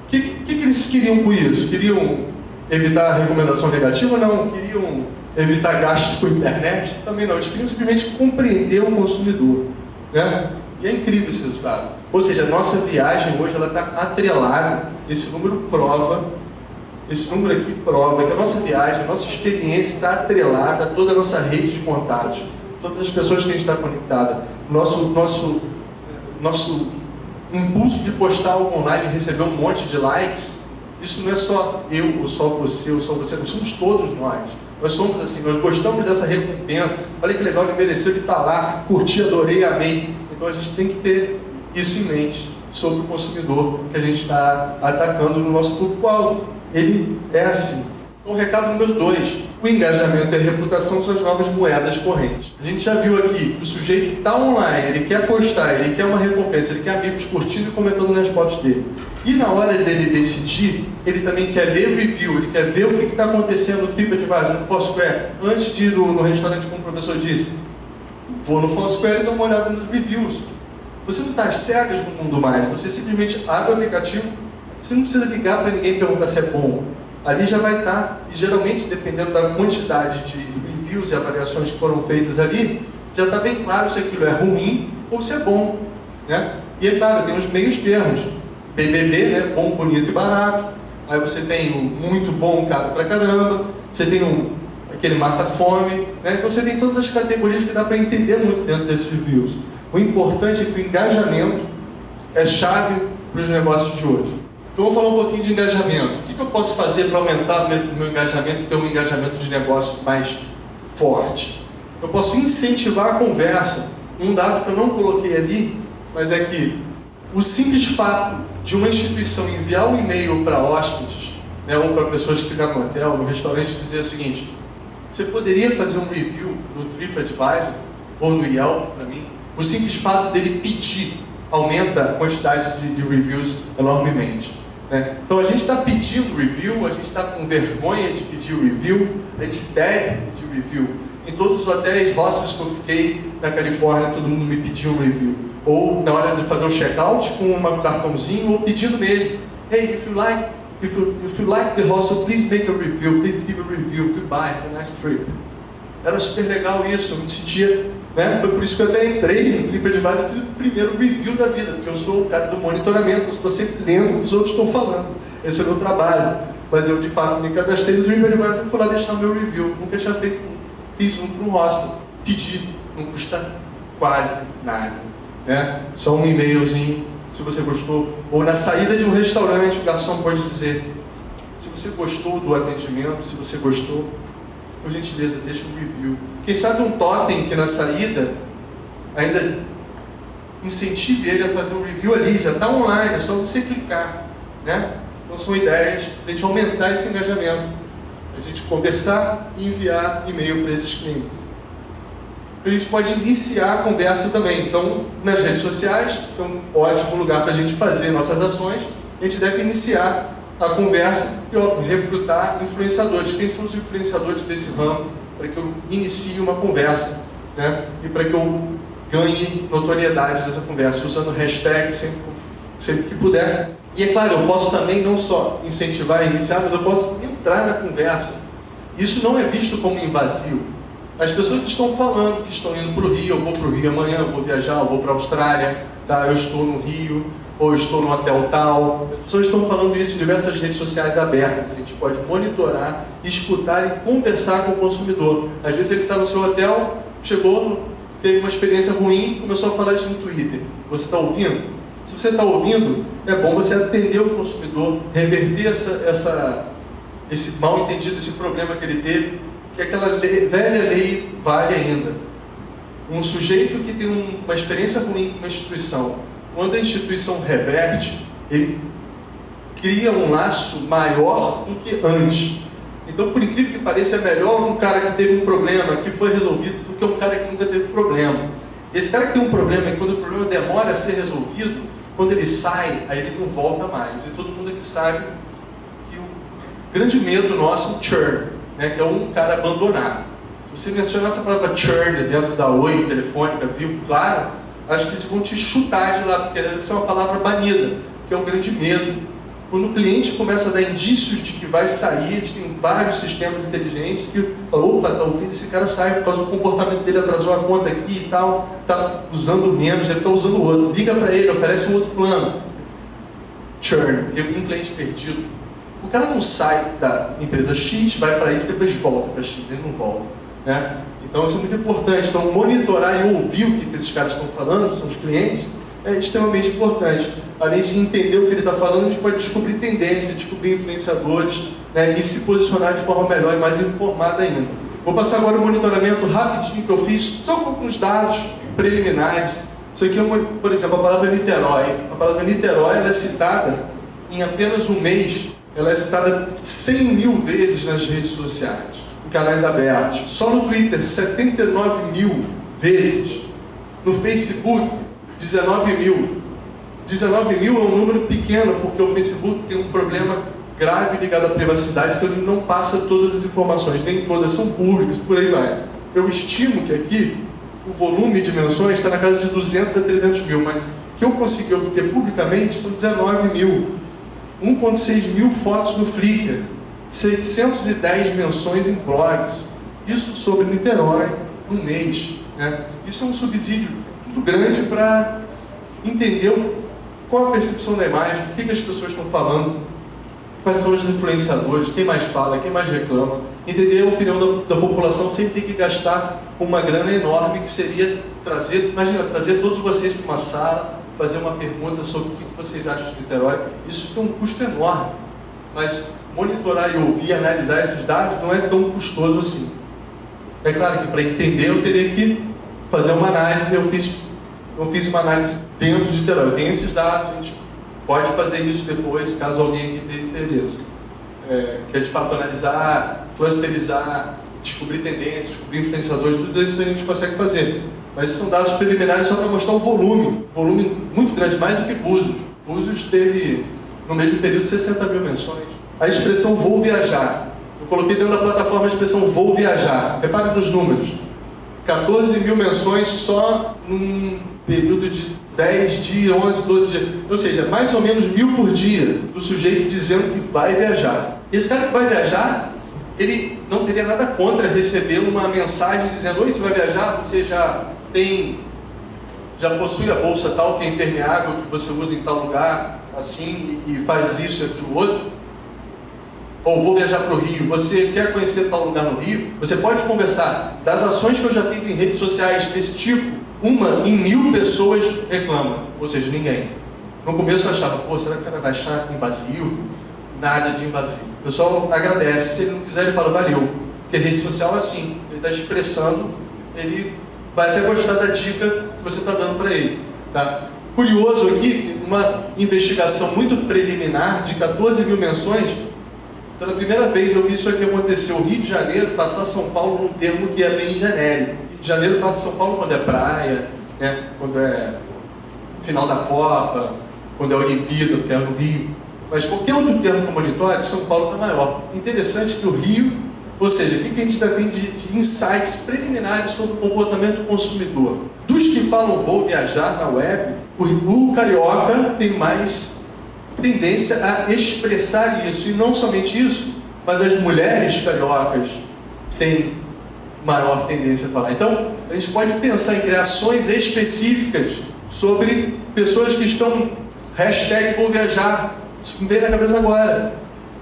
Speaker 1: O que eles queriam com isso? Queriam evitar a recomendação negativa? Não. Queriam evitar gasto com a internet? Também não. Eles queriam simplesmente compreender o consumidor, né? E é incrível esse resultado. Ou seja, a nossa viagem hoje está atrelada, esse número aqui prova que a nossa viagem, a nossa experiência está atrelada a toda a nossa rede de contatos, todas as pessoas que a gente está conectada. Nosso impulso de postar algo online e receber um monte de likes, isso não é só eu, ou só você, não somos todos nós. Nós somos assim, nós gostamos dessa recompensa. Olha que legal, ele mereceu, ele está lá, curti, adorei, amei. Então a gente tem que ter isso em mente sobre o consumidor que a gente está atacando no nosso público-alvo. Ele é assim. Então, recado número 2, o engajamento e a reputação são as novas moedas correntes. A gente já viu aqui que o sujeito está online, ele quer postar, ele quer uma recompensa, ele quer amigos curtindo e comentando nas fotos dele. E na hora dele decidir, ele também quer ler o review, ele quer ver o que está acontecendo no TripAdvisor, no Foursquare. Antes de ir no restaurante, como o professor disse, vou no Foursquare e dou uma olhada nos reviews. Você não está às cegas no mundo mais, você simplesmente abre o aplicativo, você não precisa ligar para ninguém perguntar se é bom. Ali já vai estar, e geralmente, dependendo da quantidade de reviews e avaliações que foram feitas ali, já está bem claro se aquilo é ruim ou se é bom, né? E é claro, tem os meios termos. BBB, né? Bom, bonito e barato. Aí você tem o muito bom, caro pra caramba. Você tem aquele mata-fome, né? Então você tem todas as categorias que dá para entender muito dentro desses reviews. O importante é que o engajamento é chave para os negócios de hoje. Então eu vou falar um pouquinho de engajamento. O que eu posso fazer para aumentar o meu engajamento e ter um engajamento de negócio mais forte? Eu posso incentivar a conversa. Um dado que eu não coloquei ali, mas é que o simples fato de uma instituição enviar um e-mail para hóspedes, né, ou para pessoas que ficam no hotel, no restaurante, dizer o seguinte: você poderia fazer um review no TripAdvisor ou no Yelp para mim? O simples fato dele pedir aumenta a quantidade de reviews enormemente, né? Então a gente está pedindo review, a gente está com vergonha de pedir review, a gente deve pedir review. Em todos os hotéis, hostels que eu fiquei na Califórnia, todo mundo me pediu um review. Ou na hora de fazer o check-out com um cartãozinho, ou pedindo mesmo: hey, if you like the hostel, please make a review, please give a review, goodbye, have a nice trip. Era super legal isso, eu me sentia, né? Foi por isso que eu até entrei no TripAdvisor e fiz o primeiro review da vida, porque eu sou o cara do monitoramento, eu estou sempre lendo o que os outros estão falando. Esse é o meu trabalho. Mas eu, de fato, me cadastrei no TripAdvisor e fui lá deixar o meu review. Nunca tinha feito um. Fiz um para um hostel. Pedi, não custa quase nada, né? Só um e-mailzinho, se você gostou. Ou na saída de um restaurante, o garçom pode dizer: se você gostou do atendimento, se você gostou, por gentileza, deixa um review. Quem sabe um totem que na saída ainda incentive ele a fazer um review ali, já está online, é só você clicar, né? Então são ideias para a gente aumentar esse engajamento, a gente conversar e enviar e-mail para esses clientes. A gente pode iniciar a conversa também. Então, nas redes sociais, é um ótimo lugar para a gente fazer nossas ações. A gente deve iniciar a conversa e, óbvio, recrutar influenciadores. Quem são os influenciadores desse ramo para que eu inicie uma conversa, né? E para que eu ganhe notoriedade dessa conversa, usando hashtag sempre que puder. E é claro, eu posso também não só incentivar e iniciar, mas eu posso entrar na conversa. Isso não é visto como invasivo. As pessoas estão falando que estão indo para o Rio, eu vou para o Rio amanhã, eu vou viajar, eu vou para a Austrália, tá? Eu estou no Rio, ou estou no hotel tal. As pessoas estão falando isso em diversas redes sociais abertas. A gente pode monitorar, escutar e conversar com o consumidor. Às vezes ele está no seu hotel, chegou, teve uma experiência ruim, começou a falar isso no Twitter. Você está ouvindo? Se você está ouvindo, é bom você atender o consumidor, reverter esse mal entendido, esse problema que ele teve, que aquela velha lei vale ainda. Um sujeito que tem uma experiência ruim com uma instituição, quando a instituição reverte, ele cria um laço maior do que antes. Então, por incrível que pareça, é melhor um cara que teve um problema, que foi resolvido, do que um cara que nunca teve problema. Esse cara que tem um problema, e quando o problema demora a ser resolvido, quando ele sai, aí ele não volta mais. E todo mundo aqui sabe que o grande medo nosso é o churn, né, que é um cara abandonar. Se você mencionar essa palavra churn dentro da Oi, Telefônica, Vivo, Claro, acho que eles vão te chutar de lá, porque deve ser uma palavra banida, que é um grande medo. Quando o cliente começa a dar indícios de que vai sair, eles têm vários sistemas inteligentes que falam, opa, talvez esse cara saia por causa do comportamento dele, atrasou a conta aqui e tal, está usando menos, deve estar usando outro. Liga para ele, oferece um outro plano. Churn, que é um cliente perdido. O cara não sai da empresa X, vai para ele e depois volta para X, ele não volta, né? Então isso é muito importante. Então monitorar e ouvir o que esses caras estão falando, são os clientes, é extremamente importante. Além de entender o que ele está falando, a gente pode descobrir tendências, descobrir influenciadores, né, e se posicionar de forma melhor e mais informada ainda. Vou passar agora o monitoramento rapidinho que eu fiz, só com alguns dados preliminares. Isso aqui é, por exemplo, a palavra Niterói. A palavra Niterói ela é citada em apenas um mês, ela é citada 100 mil vezes nas redes sociais, em canais abertos. Só no Twitter, 79 mil vezes. No Facebook, 19 mil. 19 mil é um número pequeno, porque o Facebook tem um problema grave ligado à privacidade, então ele não passa todas as informações, nem todas são públicas, por aí vai. Eu estimo que aqui o volume de menções está na casa de 200 a 300 mil, mas o que eu consegui obter publicamente são 19 mil. 1,6 mil fotos no Flickr, 610 menções em blogs. Isso sobre Niterói no mês, né? Isso é um subsídio muito grande para entender qual a percepção da imagem, o que as pessoas estão falando, quais são os influenciadores, quem mais fala, quem mais reclama, entender a opinião da população sem ter que gastar uma grana enorme que seria trazer, imagina, trazer todos vocês para uma sala, fazer uma pergunta sobre o que vocês acham de Niterói. Isso tem um custo enorme, mas monitorar e ouvir, analisar esses dados não é tão custoso assim. É claro que para entender eu teria que fazer uma análise, eu fiz uma análise dentro de Niterói. Eu tenho esses dados, a gente pode fazer isso depois, caso alguém aqui tenha interesse. Que é de fato analisar, clusterizar, descobrir tendências, descobrir influenciadores, tudo isso a gente consegue fazer. Mas esses são dados preliminares só para mostrar o volume muito grande, mais do que Búzios. Búzios teve, no mesmo período, 60 mil menções. A expressão vou viajar. Eu coloquei dentro da plataforma a expressão vou viajar. Repare nos números. 14 mil menções só num período de 10 dias, 11, 12 dias. Ou seja, mais ou menos 1000 por dia do sujeito dizendo que vai viajar. Esse cara que vai viajar, ele não teria nada contra receber uma mensagem dizendo: oi, você vai viajar? Você já possui a bolsa tal que é impermeável, que você usa em tal lugar, assim, e faz isso e aquilo outro. Ou vou viajar para o Rio, você quer conhecer tal lugar no Rio? Você pode conversar. Das ações que eu já fiz em redes sociais desse tipo, uma em 1000 pessoas reclama, ou seja, ninguém. No começo eu achava, pô, será que o cara vai achar invasivo? Nada de invasivo. O pessoal agradece, se ele não quiser ele fala valeu. Porque rede social é assim, ele está expressando, ele vai até gostar da dica que você está dando para ele. Tá? Curioso aqui, uma investigação muito preliminar de 14 mil menções. Pela primeira vez eu vi isso aqui acontecer. O Rio de Janeiro passar São Paulo num termo que é bem genérico. Rio de Janeiro passa São Paulo quando é praia, né? Quando é final da Copa, quando é Olimpíada, que é no Rio. Mas qualquer outro termo que eu monitore, São Paulo está maior. Interessante que o Rio, ou seja, o que a gente ainda tem de insights preliminares sobre o comportamento do consumidor. Dos que falam vou viajar na web, o carioca tem mais tendência a expressar isso, e não somente isso, mas as mulheres cariocas têm maior tendência a falar. Então, a gente pode pensar em criações específicas sobre pessoas que estão Hashtag vou viajar. Isso me veio na cabeça agora.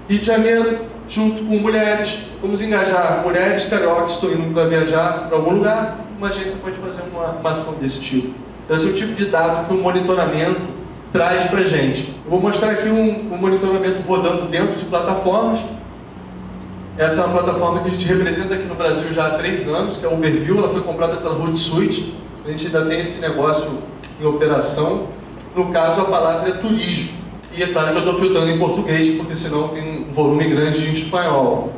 Speaker 1: Rio de Janeiro, junto com mulheres. Vamos engajar mulheres cariocas que estão indo para viajar para algum lugar. Uma agência pode fazer uma ação desse tipo. Esse é o tipo de dado que o monitoramento traz para a gente. Eu vou mostrar aqui um monitoramento rodando dentro de plataformas. Essa é uma plataforma que a gente representa aqui no Brasil já há 3 anos, que é a Uberview. Ela foi comprada pela Hootsuite. A gente ainda tem esse negócio em operação. No caso, a palavra é turismo. E é claro que eu estou filtrando em português, porque senão tem um volume grande em espanhol.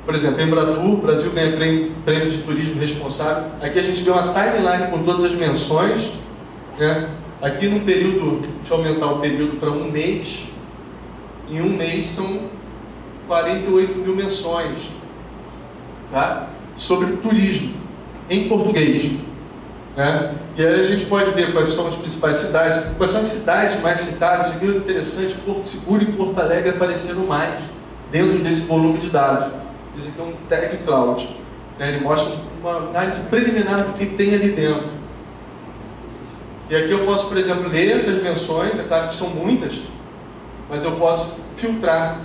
Speaker 1: Por exemplo, Embratur, Brasil ganha prêmio de turismo responsável. Aqui a gente vê uma timeline com todas as menções, né? Aqui no período, deixa eu aumentar o período para 1 mês. Em 1 mês são 48 mil menções, tá? Sobre turismo, em português. Né? E aí a gente pode ver quais são as principais cidades, quais são as cidades mais citadas. Isso aqui é interessante, Porto Seguro e Porto Alegre apareceram mais dentro desse volume de dados. Esse aqui é um tag cloud, né? Ele mostra uma análise preliminar do que tem ali dentro. E aqui eu posso, por exemplo, ler essas menções, é claro que são muitas, mas eu posso filtrar,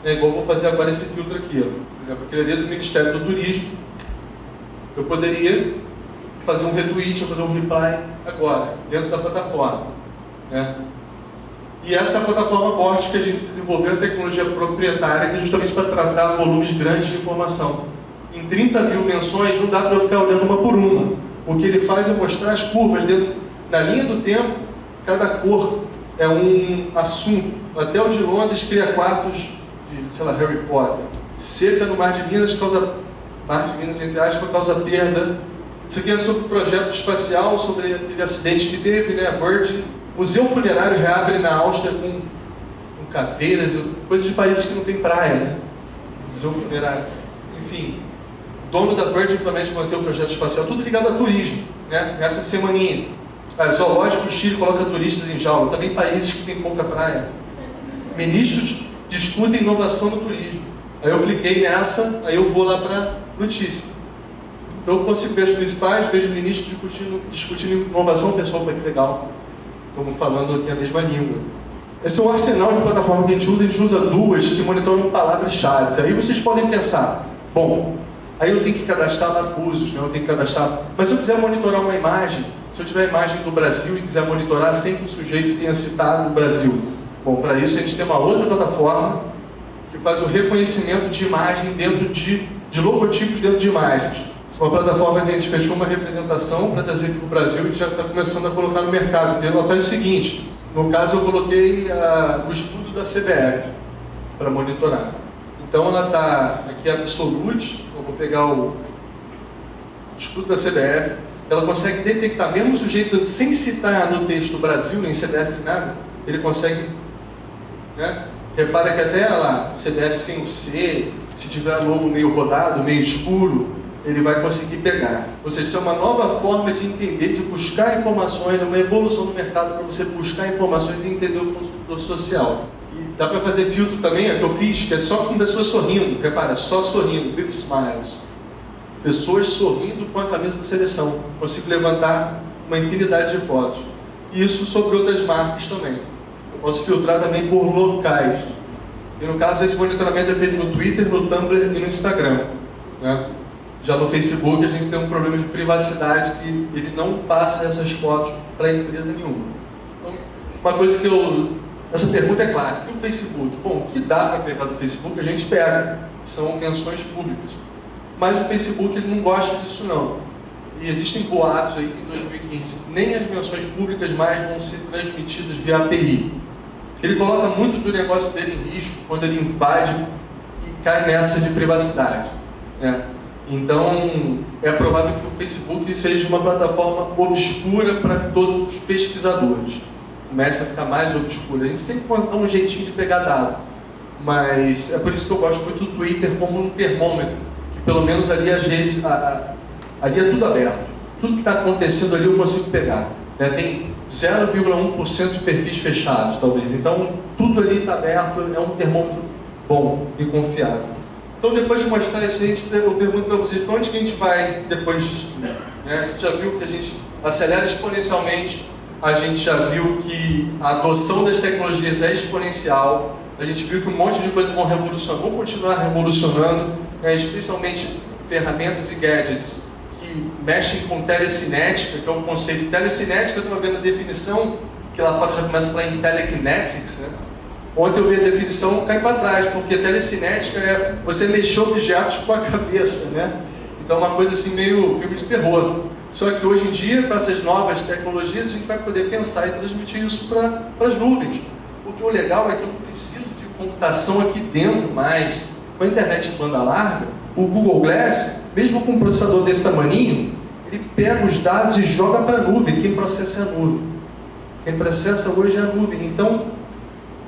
Speaker 1: né? Igual eu vou fazer agora esse filtro aqui. Ó. Por exemplo, aquele ali é do Ministério do Turismo. Eu poderia fazer um retweet ou fazer um reply agora, dentro da plataforma. Né? E essa plataforma Vortex que a gente desenvolveu, a tecnologia proprietária, que é justamente para tratar volumes grandes de informação. Em 30 mil menções, não dá para eu ficar olhando uma por uma. O que ele faz é mostrar as curvas dentro, na linha do tempo, cada cor é um assunto. Até o de Londres cria quartos de, sei lá, Harry Potter. Seca no Mar de Minas causa, Mar de Minas entre aspas, causa perda. Isso aqui é sobre o projeto espacial, sobre aquele acidente que teve, né, a Virgin. Museu funerário reabre na Áustria com caveiras, coisas de países que não tem praia, né? Museu funerário. Enfim, o dono da Virgin promete manter o projeto espacial, tudo ligado a turismo, né? Nessa semaninha. Zoológico do Chile coloca turistas em jaula, também países que tem pouca praia. Ministros discutem inovação no turismo. Aí eu cliquei nessa, aí eu vou lá para notícia. Então eu consigo ver as principais, vejo ministros discutindo inovação, pessoal, que legal. Estamos falando aqui a mesma língua. Esse é o arsenal de plataforma que a gente usa 2 que monitoram palavras-chave. Aí vocês podem pensar, bom, aí eu tenho que cadastrar abusos, né? Eu tenho que cadastrar. Mas se eu quiser monitorar uma imagem, se eu tiver a imagem do Brasil e quiser monitorar sem que o sujeito tenha citado o Brasil, bom, para isso a gente tem uma outra plataforma que faz o reconhecimento de imagem dentro de logotipos dentro de imagens. Essa é uma plataforma que a gente fechou uma representação para trazer aqui para o Brasil e já está começando a colocar no mercado. Ela faz o seguinte, no caso eu coloquei o estudo da CBF para monitorar. Então ela está aqui absolute, eu vou pegar o estudo da CBF, ela consegue detectar, mesmo o sujeito sem citar no texto Brasil, nem CBF nem nada, ele consegue, né? Repara que até lá, CBF sem o C, se tiver logo meio rodado, meio escuro, ele vai conseguir pegar. Ou seja, isso é uma nova forma de entender, de buscar informações, é uma evolução do mercado para você buscar informações e entender o consumidor social. E dá para fazer filtro também, que eu fiz, que é só com pessoas sorrindo, repara, só sorrindo, with smiles. Pessoas sorrindo com a camisa da seleção. Consigo levantar uma infinidade de fotos. E isso sobre outras marcas também. Eu posso filtrar também por locais. E no caso, esse monitoramento é feito no Twitter, no Tumblr e no Instagram. Né? Já no Facebook a gente tem um problema de privacidade que ele não passa essas fotos para empresa nenhuma. Então, uma coisa que essa pergunta é clássica. E o Facebook? Bom, o que dá para pegar do Facebook a gente pega, são menções públicas. Mas o Facebook ele não gosta disso não. E existem boatos aí que em 2015 nem as menções públicas mais vão ser transmitidas via API. Ele coloca muito do negócio dele em risco quando ele invade e cai nessa de privacidade. Né? Então, é provável que o Facebook seja uma plataforma obscura para todos os pesquisadores. Começa a ficar mais obscura. A gente sempre dá um jeitinho de pegar dado. Mas é por isso que eu gosto muito do Twitter como um termômetro. Que pelo menos ali as redes, ali é tudo aberto. Tudo que está acontecendo ali eu consigo pegar. Né? Tem 0,1% de perfis fechados, talvez. Então, tudo ali está aberto, é um termômetro bom e confiável. Então, depois de mostrar isso, eu pergunto para vocês, para onde que a gente vai depois disso tudo? Né? A gente já viu que a gente acelera exponencialmente a gente já viu que a adoção das tecnologias é exponencial, a gente viu que um monte de coisas vão continuar revolucionando, especialmente ferramentas e gadgets que mexem com telecinética, que é o conceito. Telecinética, eu estava vendo a definição, que lá fora já começa a falar em telekinetics, né? Ontem eu vi a definição cair para trás, porque telecinética é você mexer objetos com a cabeça, né? Então é uma coisa assim meio filme de terror. Só que hoje em dia, com essas novas tecnologias, a gente vai poder pensar e transmitir isso para as nuvens. Porque o legal é que eu não preciso de computação aqui dentro mais. Com a internet de banda larga, o Google Glass, mesmo com um processador desse tamaninho, ele pega os dados e joga para a nuvem. Quem processa é a nuvem. Quem processa hoje é a nuvem. Então,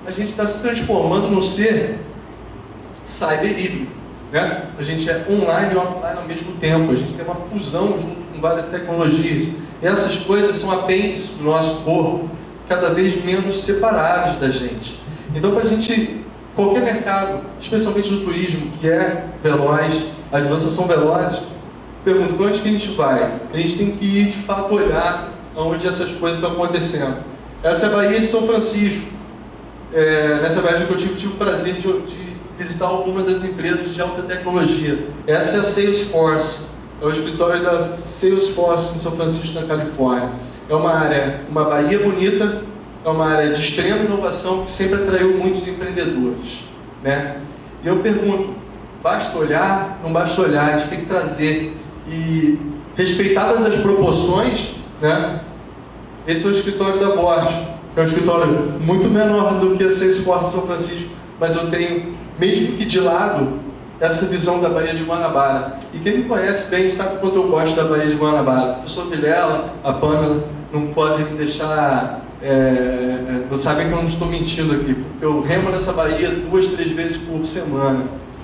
Speaker 1: a gente está se transformando num ser cyber híbrido, né? A gente é online e offline ao mesmo tempo. A gente tem uma fusão junto com várias tecnologias. E essas coisas são apêndices do nosso corpo, cada vez menos separáveis da gente. Então, para a gente, qualquer mercado, especialmente no turismo, que é veloz, as mudanças são velozes, pergunto, para onde que a gente vai? A gente tem que ir, de fato, olhar onde essas coisas estão acontecendo. Essa é a Baía de São Francisco. Nessa viagem que eu tive o prazer de visitar algumas das empresas de alta tecnologia. Essa é a Salesforce, é o escritório da Salesforce em São Francisco, na Califórnia. É uma área, uma Baía bonita, é uma área de extrema inovação que sempre atraiu muitos empreendedores, né? E eu pergunto, basta olhar? Não basta olhar, a gente tem que trazer. E, respeitadas as proporções, né? Esse é o escritório da Vorte, que é um escritório muito menor do que a Salesforce em São Francisco, mas eu tenho, mesmo que de lado, essa visão da Baía de Guanabara. E quem me conhece bem sabe o quanto eu gosto da Baía de Guanabara. O professor Vilela, a Pâmela, não podem me deixar... não sabem que eu não estou mentindo aqui, porque eu remo nessa Baía 2, 3 vezes por semana,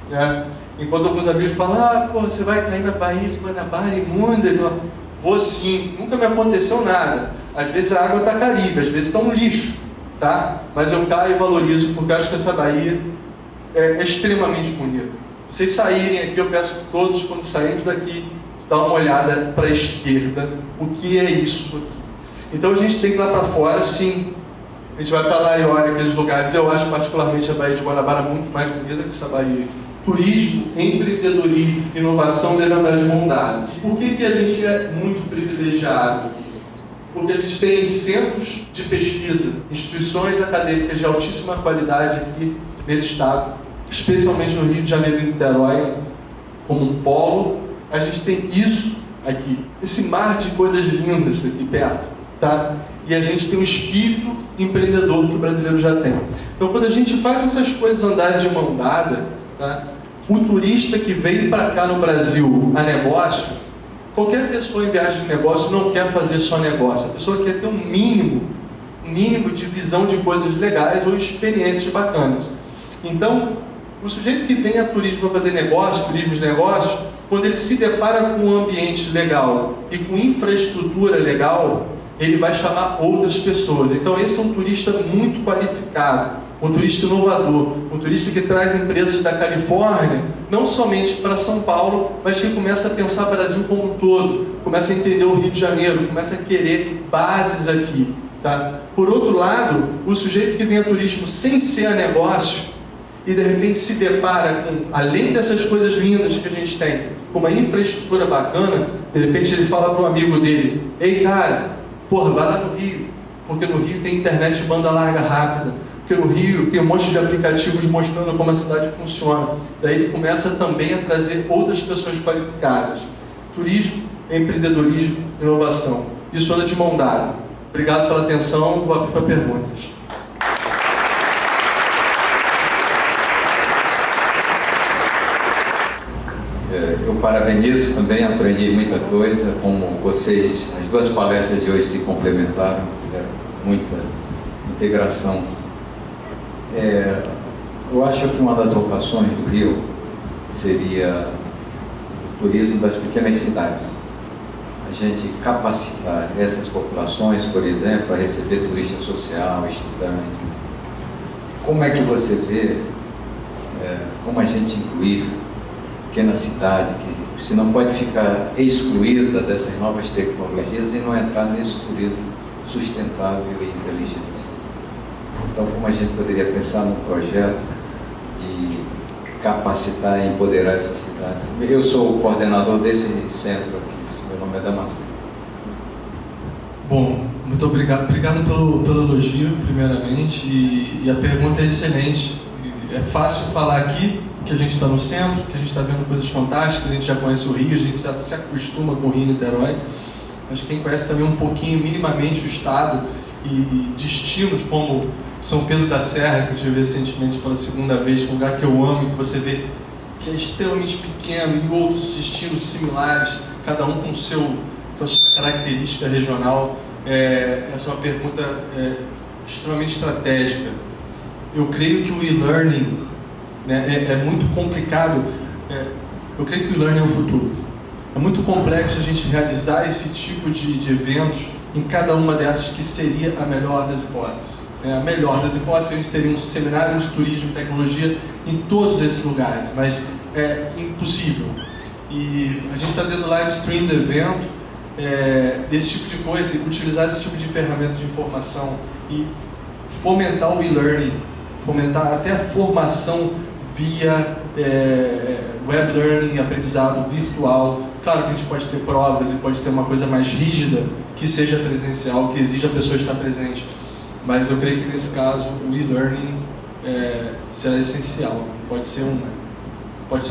Speaker 1: né? Enquanto alguns amigos falam, porra, você vai cair na Baía de Guanabara imunda. Vou sim, nunca me aconteceu nada. Às vezes a água está Caribe, às vezes está um lixo, tá? Mas eu caio e valorizo, porque eu acho que essa Baía é extremamente bonita. Se vocês saírem aqui, eu peço que todos, quando sairmos daqui, dá uma olhada para a esquerda, o que é isso aqui. Então a gente tem que ir lá para fora, sim. A gente vai para lá e olha aqueles lugares. Eu acho particularmente a Baía de Guanabara muito mais bonita que essa Baía aqui. Turismo, empreendedorismo, inovação devem andar de mão dadas. Por que a gente é muito privilegiado? Porque a gente tem centros de pesquisa, instituições acadêmicas de altíssima qualidade aqui nesse estado, especialmente no Rio de Janeiro e Niterói, como um polo. A gente tem isso aqui, esse mar de coisas lindas aqui perto, tá? E a gente tem um espírito empreendedor que o brasileiro já tem. Então, quando a gente faz essas coisas andarem de mão dada, tá? O turista que veio para cá no Brasil a negócio, qualquer pessoa em viagem de negócio não quer fazer só negócio. A pessoa quer ter um mínimo de visão de coisas legais ou experiências bacanas. Então, o sujeito que vem a turismo para fazer negócio, turismo de negócio, quando ele se depara com um ambiente legal e com infraestrutura legal, ele vai chamar outras pessoas. Então esse é um turista muito qualificado, um turista inovador, um turista que traz empresas da Califórnia, não somente para São Paulo, mas que começa a pensar o Brasil como um todo, começa a entender o Rio de Janeiro, começa a querer bases aqui, tá? Por outro lado, o sujeito que vem a turismo sem ser a negócio e de repente se depara com, além dessas coisas lindas que a gente tem, com uma infraestrutura bacana, de repente ele fala para um amigo dele, ei cara, porra, vai lá no Rio, porque no Rio tem internet de banda larga rápida, porque no Rio tem um monte de aplicativos mostrando como a cidade funciona. Daí ele começa também a trazer outras pessoas qualificadas. Turismo, empreendedorismo, inovação. Isso anda de mão dada. Obrigado pela atenção, vou abrir para perguntas.
Speaker 2: Eu parabenizo também, aprendi muita coisa, como vocês, as duas palestras de hoje se complementaram, tiveram muita integração. Eu acho que uma das vocações do Rio seria o turismo das pequenas cidades. A gente capacitar essas populações, por exemplo, a receber turista social, estudantes. Como é que você vê como a gente incluir pequena cidade, que se não pode ficar excluída dessas novas tecnologias e não entrar nesse turismo sustentável e inteligente. Então, como a gente poderia pensar num projeto de capacitar e empoderar essas cidades? Eu sou o coordenador desse centro aqui, meu nome é Damasceno.
Speaker 3: Bom, muito obrigado pelo elogio, primeiramente, e a pergunta é excelente. É fácil falar aqui que a gente está no centro, que a gente está vendo coisas fantásticas, a gente já conhece o Rio, a gente já se acostuma com o Rio e Niterói, mas quem conhece também um pouquinho, minimamente, o estado e destinos como São Pedro da Serra, que eu tive recentemente pela segunda vez, um lugar que eu amo, que você vê que é extremamente pequeno, e outros destinos similares, cada um com a sua característica regional. Essa é uma pergunta extremamente estratégica. Eu creio que o e-learning, né, é muito complicado. Eu creio que o e-learning é o futuro. É muito complexo a gente realizar esse tipo de eventos em cada uma dessas, que seria a melhor das hipóteses. A melhor das hipóteses, a gente teria um seminário de turismo e tecnologia em todos esses lugares, mas é impossível. E a gente está tendo live stream do evento, desse tipo de coisa, utilizar esse tipo de ferramenta de informação e fomentar o e-learning, fomentar até a formação via web learning, aprendizado virtual. Claro que a gente pode ter provas e pode ter uma coisa mais rígida que seja presencial, que exija a pessoa estar presente, mas eu creio que nesse caso o e-learning será essencial, pode ser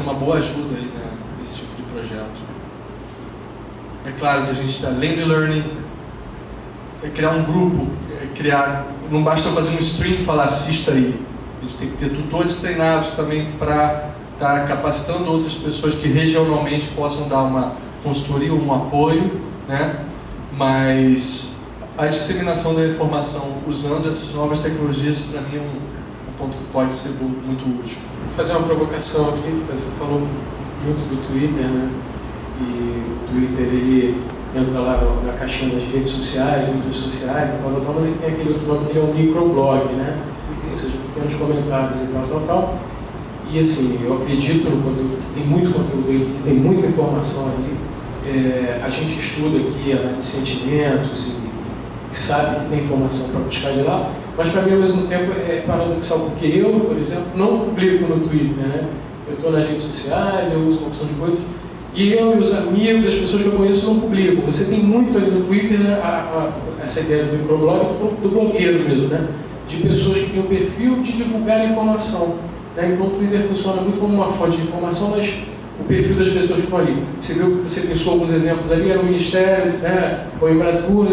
Speaker 3: uma boa ajuda aí, né, nesse tipo de projeto. É claro que a gente está além do e-learning, criar um grupo, não basta fazer um stream e falar assista aí. A gente tem que ter tutores treinados também para estar capacitando outras pessoas que regionalmente possam dar uma consultoria, um apoio, né? Mas a disseminação da informação usando essas novas tecnologias, para mim, é um ponto que pode ser muito útil.
Speaker 4: Vou fazer uma provocação aqui. Você falou muito do Twitter, né? E o Twitter, ele entra lá na caixinha das redes sociais, mídias sociais, mas ele tem aquele outro nome que é um microblog, né? Ou seja, pequenos comentários e tal. E assim, eu acredito no conteúdo, que tem muito conteúdo aí, tem muita informação ali. A gente estuda aqui, analisa sentimentos e sabe que tem informação para buscar de lá, mas para mim ao mesmo tempo é paradoxal, porque eu, por exemplo, não publico no Twitter, né? Eu estou nas redes sociais, eu uso uma opção de coisas, e eu e os amigos, as pessoas que eu conheço não publicam. Você tem muito ali no Twitter, né, essa ideia do microblog, do blogueiro mesmo, né? De pessoas que têm um perfil de divulgar informação, né? Então o Twitter funciona muito como uma fonte de informação, mas o perfil das pessoas que estão ali. Você viu que você pensou alguns exemplos ali, era o Ministério, né? Ou Embratur,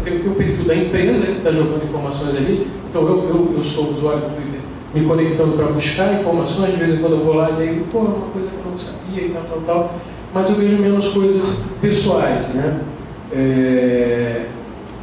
Speaker 4: tem o perfil da empresa que está jogando informações ali. Então eu sou usuário do Twitter, me conectando para buscar informações, de vez em quando eu vou lá e aí, pô, uma coisa que eu não sabia e tal. Mas eu vejo menos coisas pessoais, né?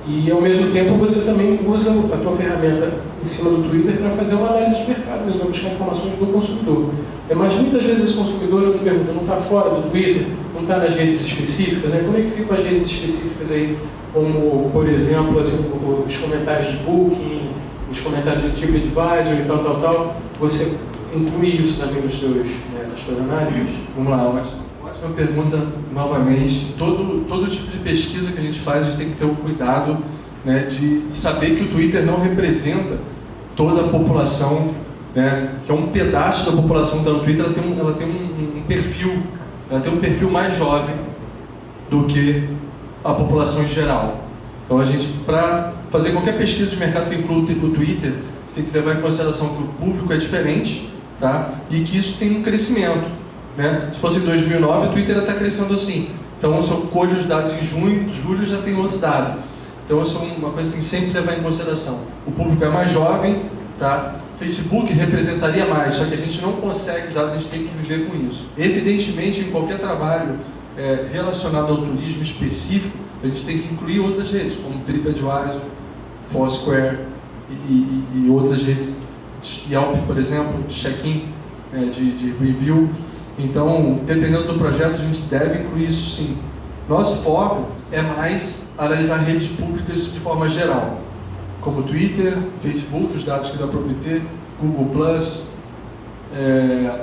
Speaker 4: E ao mesmo tempo você também usa a tua ferramenta em cima do Twitter para fazer uma análise de mercado, mesmo para buscar informações do consumidor. Mas muitas vezes esse consumidor, eu te pergunto, não está fora do Twitter, não está nas redes específicas, né? Como é que ficam as redes específicas aí, como, por exemplo, assim, os comentários de Booking, os comentários de TripAdvisor e tal? Você inclui isso também nas tuas análises?
Speaker 3: Vamos lá, ótima pergunta novamente. Todo tipo de pesquisa que a gente faz, a gente tem que ter o cuidado, né, de saber que o Twitter não representa toda a população, né, que é um pedaço da população que está no Twitter. Ela tem um perfil mais jovem do que a população em geral. Então a gente, para fazer qualquer pesquisa de mercado que inclua o Twitter, você tem que levar em consideração que o público é diferente, tá? E que isso tem um crescimento, né? Se fosse em 2009, o Twitter está crescendo assim. Então, se eu colho os dados em junho, julho já tem outro dado. Então, isso é uma coisa que tem que sempre levar em consideração. O público é mais jovem, tá? Facebook representaria mais, só que a gente não consegue os dados, a gente tem que viver com isso. Evidentemente, em qualquer trabalho relacionado ao turismo específico, a gente tem que incluir outras redes, como TripAdvisor, Foursquare e outras redes, Yelp, por exemplo, check-in, de review. Então, dependendo do projeto, a gente deve incluir isso sim. Nosso foco é mais analisar redes públicas de forma geral, como Twitter, Facebook, os dados que dá para obter, Google+,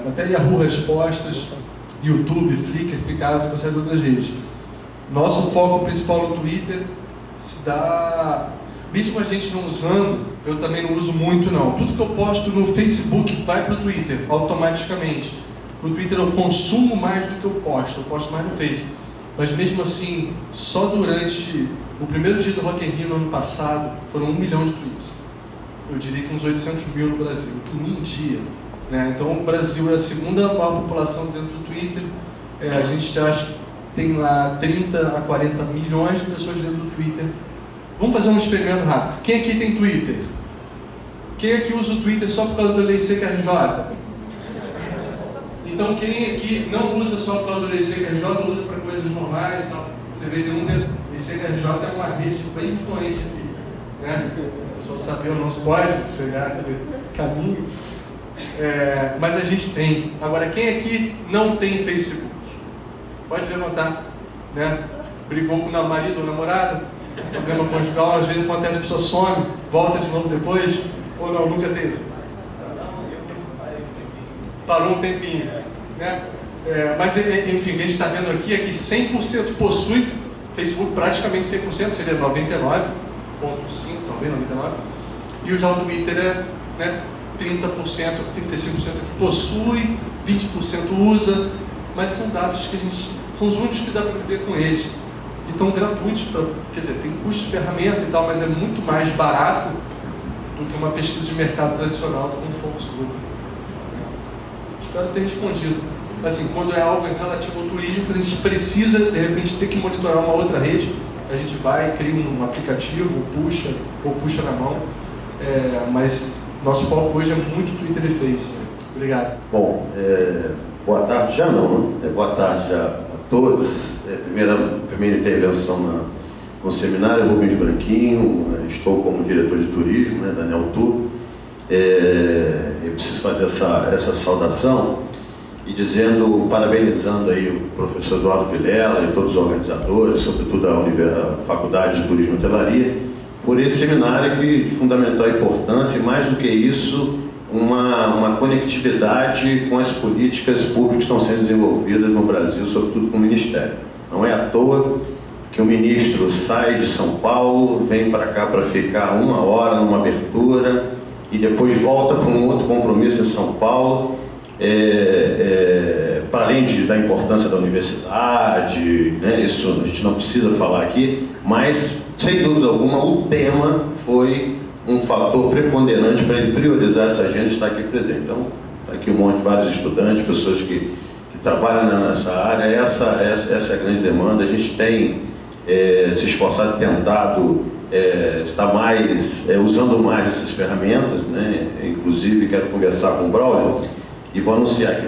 Speaker 3: até Yahoo Respostas, YouTube, Flickr, Picasa e uma série de outras redes. Nosso foco principal no Twitter se dá mesmo a gente não usando, eu também não uso muito não. Tudo que eu posto no Facebook vai para o Twitter, automaticamente. No Twitter eu consumo mais do que eu posto mais no Face. Mas mesmo assim, só durante o primeiro dia do Rock in Rio no ano passado, foram 1 milhão de tweets. Eu diria que uns 800 mil no Brasil, em um dia. Né? Então o Brasil é a segunda maior população dentro do Twitter. A gente já acha que tem lá 30 a 40 milhões de pessoas dentro do Twitter. Vamos fazer um experimento rápido. Quem aqui tem Twitter? Quem aqui usa o Twitter só por causa da lei seca-RJ? Então quem aqui não usa só por causa da lei seca-RJ, usa para coisas normais e tal. Você vê que lei seca-RJ é uma rede bem influente aqui. Né? O pessoal sabe ou não se pode pegar aquele caminho. Mas a gente tem. Agora, quem aqui não tem Facebook? Pode levantar. Né? Brigou com o marido ou namorada? Problema conjugal, às vezes acontece, a pessoa some, volta de novo depois, ou não, nunca teve? Parou um tempinho, né? Mas, enfim, o que a gente está vendo aqui é que 100% possui Facebook, praticamente 100%, seria 99,5%, talvez 99%, e já o Twitter é, né, 30%, 35% que possui, 20% usa, mas são dados que são os únicos que dá para viver com eles. Então, gratuitos, quer dizer, tem custo de ferramenta e tal, mas é muito mais barato do que uma pesquisa de mercado tradicional como focus group. Espero ter respondido. Assim, quando é algo relativo ao turismo, quando a gente precisa, de repente, ter que monitorar uma outra rede, a gente vai, cria um aplicativo, ou puxa na mão, mas nosso foco hoje é muito Twitter e Face. Obrigado.
Speaker 5: Bom, boa tarde já não, né? Boa tarde a todos. Primeira intervenção no seminário, Rubens Branquinho, estou como diretor de turismo, né, da Neltur. Eu preciso fazer essa saudação e parabenizando aí o professor Eduardo Vilela e todos os organizadores, sobretudo a Faculdade de Turismo e Hotelaria, por esse seminário de fundamental importância e, mais do que isso, uma conectividade com as políticas públicas que estão sendo desenvolvidas no Brasil, sobretudo com o Ministério. Não é à toa que o ministro sai de São Paulo, vem para cá para ficar 1 hora numa abertura e depois volta para um outro compromisso em São Paulo, para além da importância da universidade, né, isso a gente não precisa falar aqui, mas, sem dúvida alguma, o tema foi um fator preponderante para ele priorizar essa agenda e estar aqui presente. Então, está aqui vários estudantes, pessoas que trabalham nessa área, essa é a grande demanda. A gente tem se esforçado e tentado estar usando mais essas ferramentas, né? Inclusive, quero conversar com o Braulio e vou anunciar aqui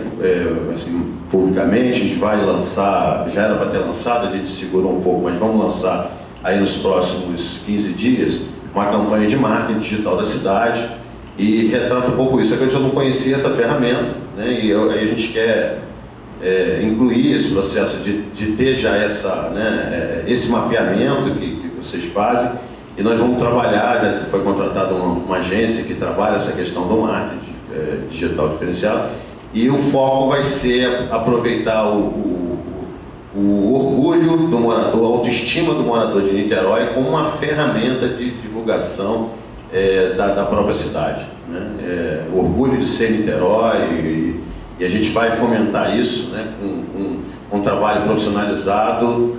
Speaker 5: assim, publicamente. A gente vai lançar, já era para ter lançado, a gente segurou um pouco, mas vamos lançar aí nos próximos 15 dias, uma campanha de marketing digital da cidade e retrata um pouco isso. É que eu já não conhecia essa ferramenta, né? E aí a gente quer incluir esse processo de ter já esse mapeamento que vocês fazem, e nós vamos trabalhar, já foi contratada uma agência que trabalha essa questão do marketing digital diferenciado, e o foco vai ser aproveitar o orgulho do morador, a autoestima do morador de Niterói como uma ferramenta de divulgação da própria cidade, né? O orgulho de ser Niterói, e a gente vai fomentar isso, né, com um trabalho profissionalizado,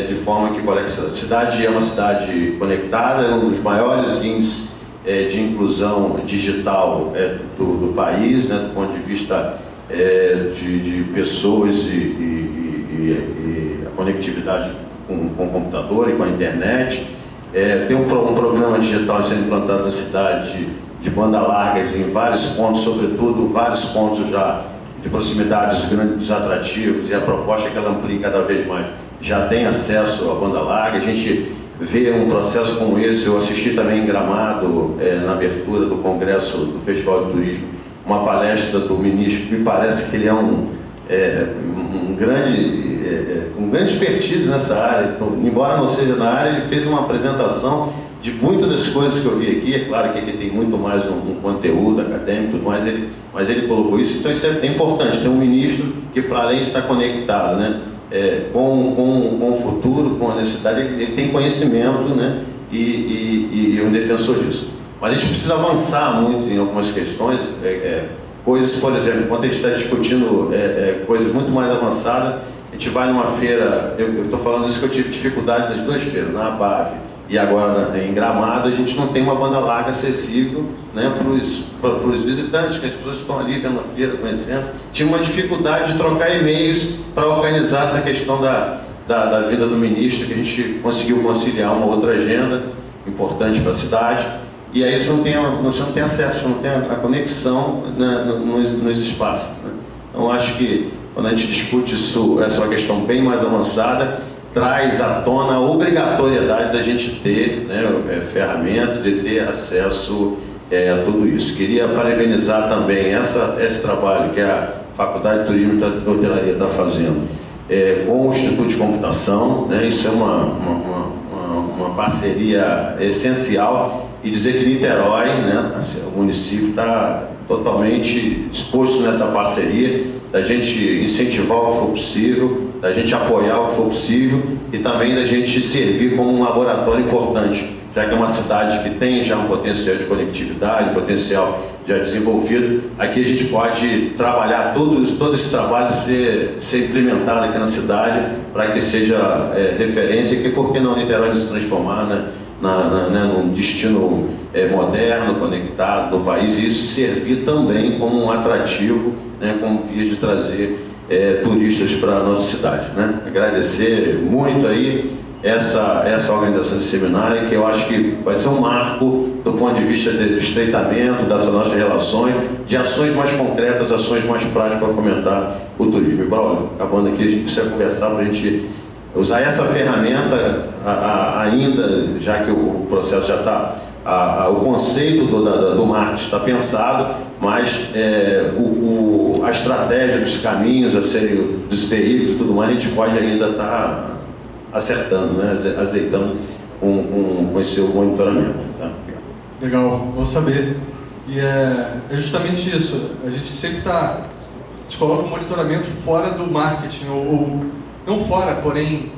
Speaker 5: de forma que a cidade é uma cidade conectada, é um dos maiores índices de inclusão digital do país, né, do ponto de vista de pessoas e a conectividade com o computador e com a internet. Tem um programa digital sendo implantado na cidade de banda largas em vários pontos, sobretudo vários pontos já de proximidade dos grandes atrativos, e a proposta é que ela amplie cada vez mais. Já tem acesso à banda larga. A gente vê um processo como esse. Eu assisti também em Gramado, na abertura do Congresso do Festival de Turismo, uma palestra do ministro, que me parece que ele é um grande expertise nessa área. Então, embora não seja na área, ele fez uma apresentação de muitas das coisas que eu vi aqui. É claro que aqui tem muito mais um conteúdo acadêmico e tudo mais, mas ele colocou isso. Então isso é importante, ter um ministro que, para além de estar conectado, né, com o futuro, com a necessidade, ele tem conhecimento, né, e um defensor disso. Mas a gente precisa avançar muito em algumas questões, coisas, por exemplo, quando a gente está discutindo coisas muito mais avançadas, a gente vai numa feira, eu estou falando isso que eu tive dificuldade nas duas feiras, na ABAV e agora em Gramado, a gente não tem uma banda larga acessível, né, para os visitantes, que as pessoas estão ali vendo a feira, conhecendo. Tinha uma dificuldade de trocar e-mails para organizar essa questão da vida do ministro, que a gente conseguiu conciliar uma outra agenda importante para a cidade. E aí você não tem acesso, você não tem a conexão, né, nos espaços, né? Então acho que quando a gente discute isso, essa é uma questão bem mais avançada, traz à tona a obrigatoriedade da gente ter, né, ferramentas, de ter acesso a tudo isso. Queria parabenizar também esse trabalho que a Faculdade de Turismo e Hotelaria está fazendo com o Instituto de Computação, né? Isso é uma parceria essencial, e dizer que Niterói, né, assim, o município está totalmente disposto nessa parceria, da gente incentivar o que for possível, da gente apoiar o que for possível e também da gente servir como um laboratório importante, já que é uma cidade que tem já um potencial de conectividade, potencial já desenvolvido. Aqui a gente pode trabalhar, todo esse trabalho ser implementado aqui na cidade para que seja referência, que por que não Niterói se transformar, né, num destino moderno, conectado do país, e isso servir também como um atrativo, né, como vias de trazer turistas para a nossa cidade, né? Agradecer muito aí essa organização de seminário, que eu acho que vai ser um marco do ponto de vista do estreitamento das nossas relações, de ações mais concretas, ações mais práticas para fomentar o turismo. E, Braulio, acabando aqui, a gente precisa conversar para a gente usar essa ferramenta ainda, já que o processo já está, o conceito do marketing está pensado, mas a estratégia dos caminhos a serem, dos veículos e tudo mais, a gente pode ainda estar acertando, né, azeitando com esse seu monitoramento. Tá?
Speaker 3: Legal, vou saber. E é justamente isso, a gente sempre a gente coloca o monitoramento fora do marketing, ou não fora, porém,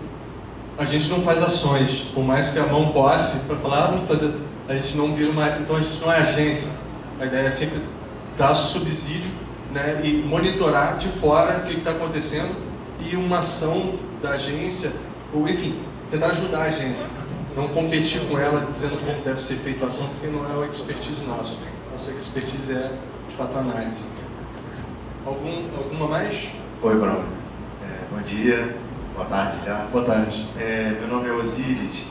Speaker 3: a gente não faz ações, por mais que a mão coce para falar, vamos fazer, a gente não vira uma, então a gente não é agência. A ideia é sempre dar subsídio, né, e monitorar de fora o que está acontecendo e uma ação da agência, ou enfim, tentar ajudar a agência, não competir com ela dizendo como deve ser feita a ação, porque não é o expertise nosso. Nossa expertise é, de fato, a análise. Alguma mais?
Speaker 6: Oi, Bruno. Bom dia, boa tarde já.
Speaker 3: Boa tarde.
Speaker 6: Meu nome é Osiris.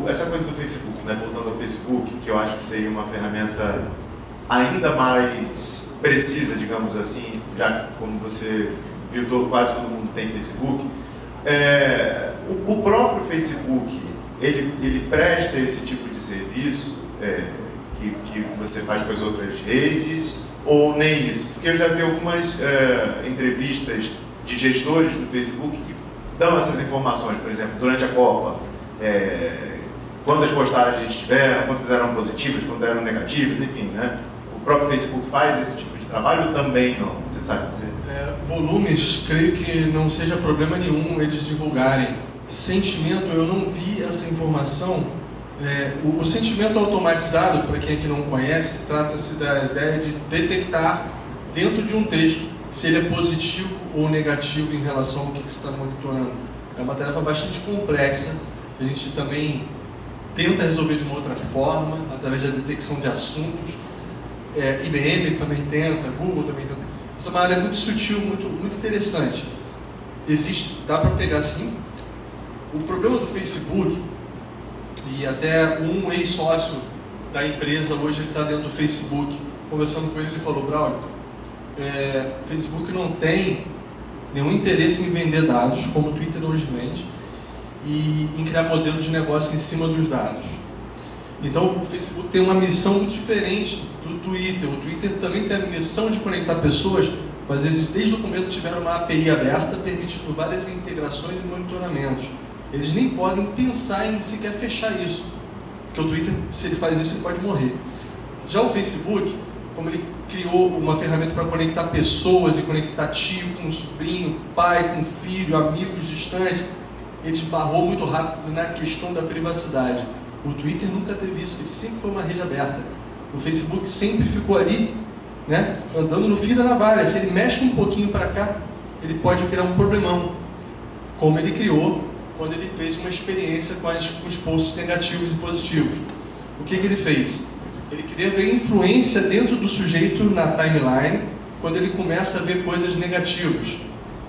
Speaker 6: Essa coisa do Facebook, né, voltando ao Facebook, que eu acho que seria uma ferramenta ainda mais precisa, digamos assim, já que, como você viu, quase todo mundo tem Facebook. O próprio Facebook, ele presta esse tipo de serviço que você faz com as outras redes, ou nem isso? Porque eu já vi algumas entrevistas de gestores do Facebook que dão essas informações, por exemplo, durante a Copa, quantas postagens tiveram, quantas eram positivas, quantas eram negativas, enfim, né? O próprio Facebook faz esse tipo de trabalho ou também não? Você sabe dizer?
Speaker 3: Volumes, creio que não seja problema nenhum eles divulgarem. Sentimento, eu não vi essa informação. O sentimento automatizado, para quem aqui não conhece, trata-se da ideia de detectar dentro de um texto se ele é positivo ou negativo em relação ao que você está monitorando. É uma tarefa bastante complexa, a gente também tenta resolver de uma outra forma, através da detecção de assuntos. IBM também tenta, Google também tenta. Essa é uma área muito sutil, muito interessante. Dá para pegar sim. O problema do Facebook, e até um ex-sócio da empresa hoje ele está dentro do Facebook, conversando com ele, ele falou: Braulio, o Facebook não tem nenhum interesse em vender dados, como o Twitter hoje vende, e em criar modelo de negócio em cima dos dados. Então o Facebook tem uma missão muito diferente do Twitter. O Twitter também tem a missão de conectar pessoas, mas eles desde o começo tiveram uma API aberta, permitindo várias integrações e monitoramentos. Eles nem podem pensar em sequer fechar isso, porque o Twitter, se ele faz isso, ele pode morrer. Já o Facebook, como ele criou uma ferramenta para conectar pessoas e conectar tio com sobrinho, pai com filho, amigos distantes, ele esbarrou muito rápido na questão da privacidade. O Twitter nunca teve isso, ele sempre foi uma rede aberta. O Facebook sempre ficou ali, né, andando no fio da navalha. Se ele mexe um pouquinho para cá, ele pode criar um problemão, como ele criou quando ele fez uma experiência com os posts negativos e positivos. O que ele fez? Ele queria ver influência dentro do sujeito na timeline quando ele começa a ver coisas negativas.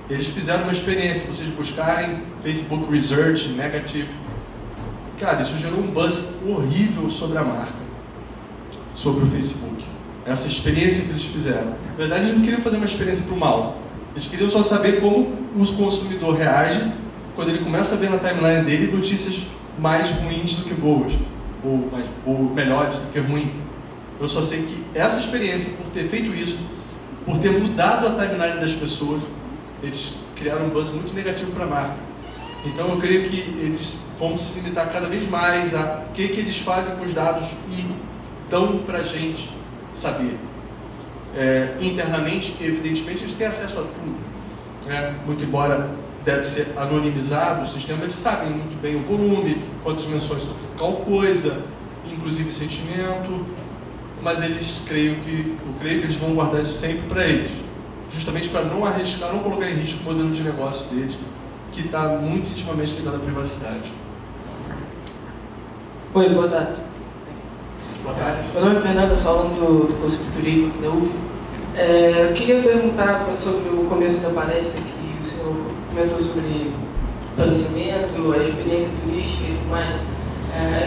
Speaker 3: Eles fizeram uma experiência, se vocês buscarem Facebook Research Negative, cara, isso gerou um buzz horrível sobre a marca, sobre o Facebook. Essa experiência que eles fizeram. Na verdade, eles não queriam fazer uma experiência para o mal. Eles queriam só saber como o consumidor reage quando ele começa a ver na timeline dele notícias mais ruins do que boas, ou melhores do que ruins. Eu só sei que essa experiência, por ter feito isso, por ter mudado a timeline das pessoas, eles criaram um buzz muito negativo para a marca. Então eu creio que eles vão se limitar cada vez mais a o que eles fazem com os dados e dão para a gente saber. Internamente, evidentemente, eles têm acesso a tudo, né? Muito embora deve ser anonimizado o sistema, eles sabem muito bem o volume, quantas menções sobre qual coisa, inclusive sentimento, mas eu creio que eles vão guardar isso sempre para eles, justamente para não arriscar, não colocar em risco o modelo de negócio deles, que está muito intimamente ligado à privacidade.
Speaker 7: Oi, boa tarde.
Speaker 3: Boa tarde.
Speaker 7: Meu nome é Fernando, eu sou aluno do curso de turismo aqui da UF. Eu queria perguntar sobre o começo da palestra, que o senhor comentou sobre planejamento, a experiência turística e tudo mais.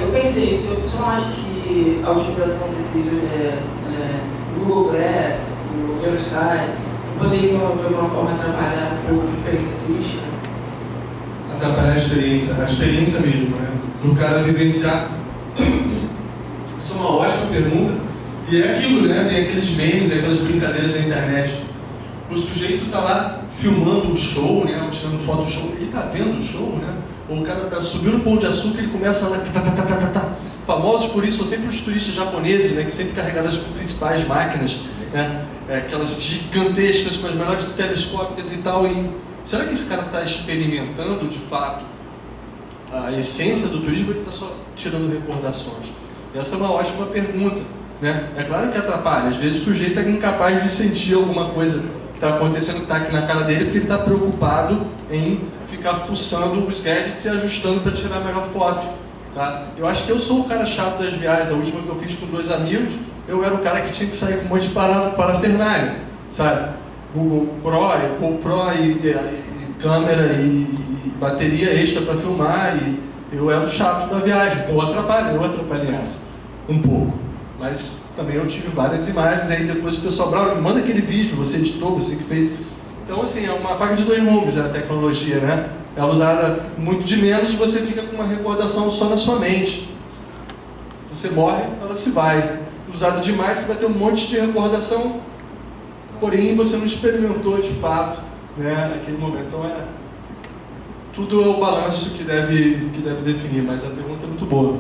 Speaker 7: Eu pensei, o senhor não acha que a utilização desses Google Glass, o Eurosky, poderia de alguma forma atrapalhar um pouco a experiência turística?
Speaker 3: Atrapalhar a experiência mesmo, né? Do cara vivenciar. Essa é uma ótima pergunta. E é aquilo, né? Tem aqueles memes, aquelas brincadeiras na internet. O sujeito está lá filmando o show, né? Ou tirando foto do show, ele está vendo o show, né? Ou o cara está subindo o Pão de Açúcar e ele começa lá, famosos por isso são sempre os turistas japoneses, né? Que sempre carregaram as principais máquinas, né? Aquelas gigantescas com as melhores telescópicas e tal. E será que esse cara está experimentando de fato a essência do turismo, ou ele está só tirando recordações? Essa é uma ótima pergunta, né? É claro que atrapalha, às vezes o sujeito é incapaz de sentir alguma coisa que está acontecendo, que está aqui na cara dele, porque ele está preocupado em ficar fuçando os gadgets e ajustando para tirar a melhor foto, tá? Eu acho que eu sou o cara chato das viagens. A última que eu fiz com 2 amigos, eu era o cara que tinha que sair com um monte de parafernália, sabe? Google Pro, GoPro e câmera e bateria extra para filmar, e eu era o chato da viagem, então eu atrapalhei essa um pouco. Mas também eu tive várias imagens, aí depois o pessoal bravo, manda aquele vídeo, você editou, você que fez. Então assim, é uma faca de 2 gumes a tecnologia, né? Ela usada muito de menos, você fica com uma recordação só na sua mente. Você morre, ela se vai. Usado demais, você vai ter um monte de recordação, porém você não experimentou de fato, né, naquele momento. Então tudo é o balanço que deve definir, mas a pergunta é muito boa.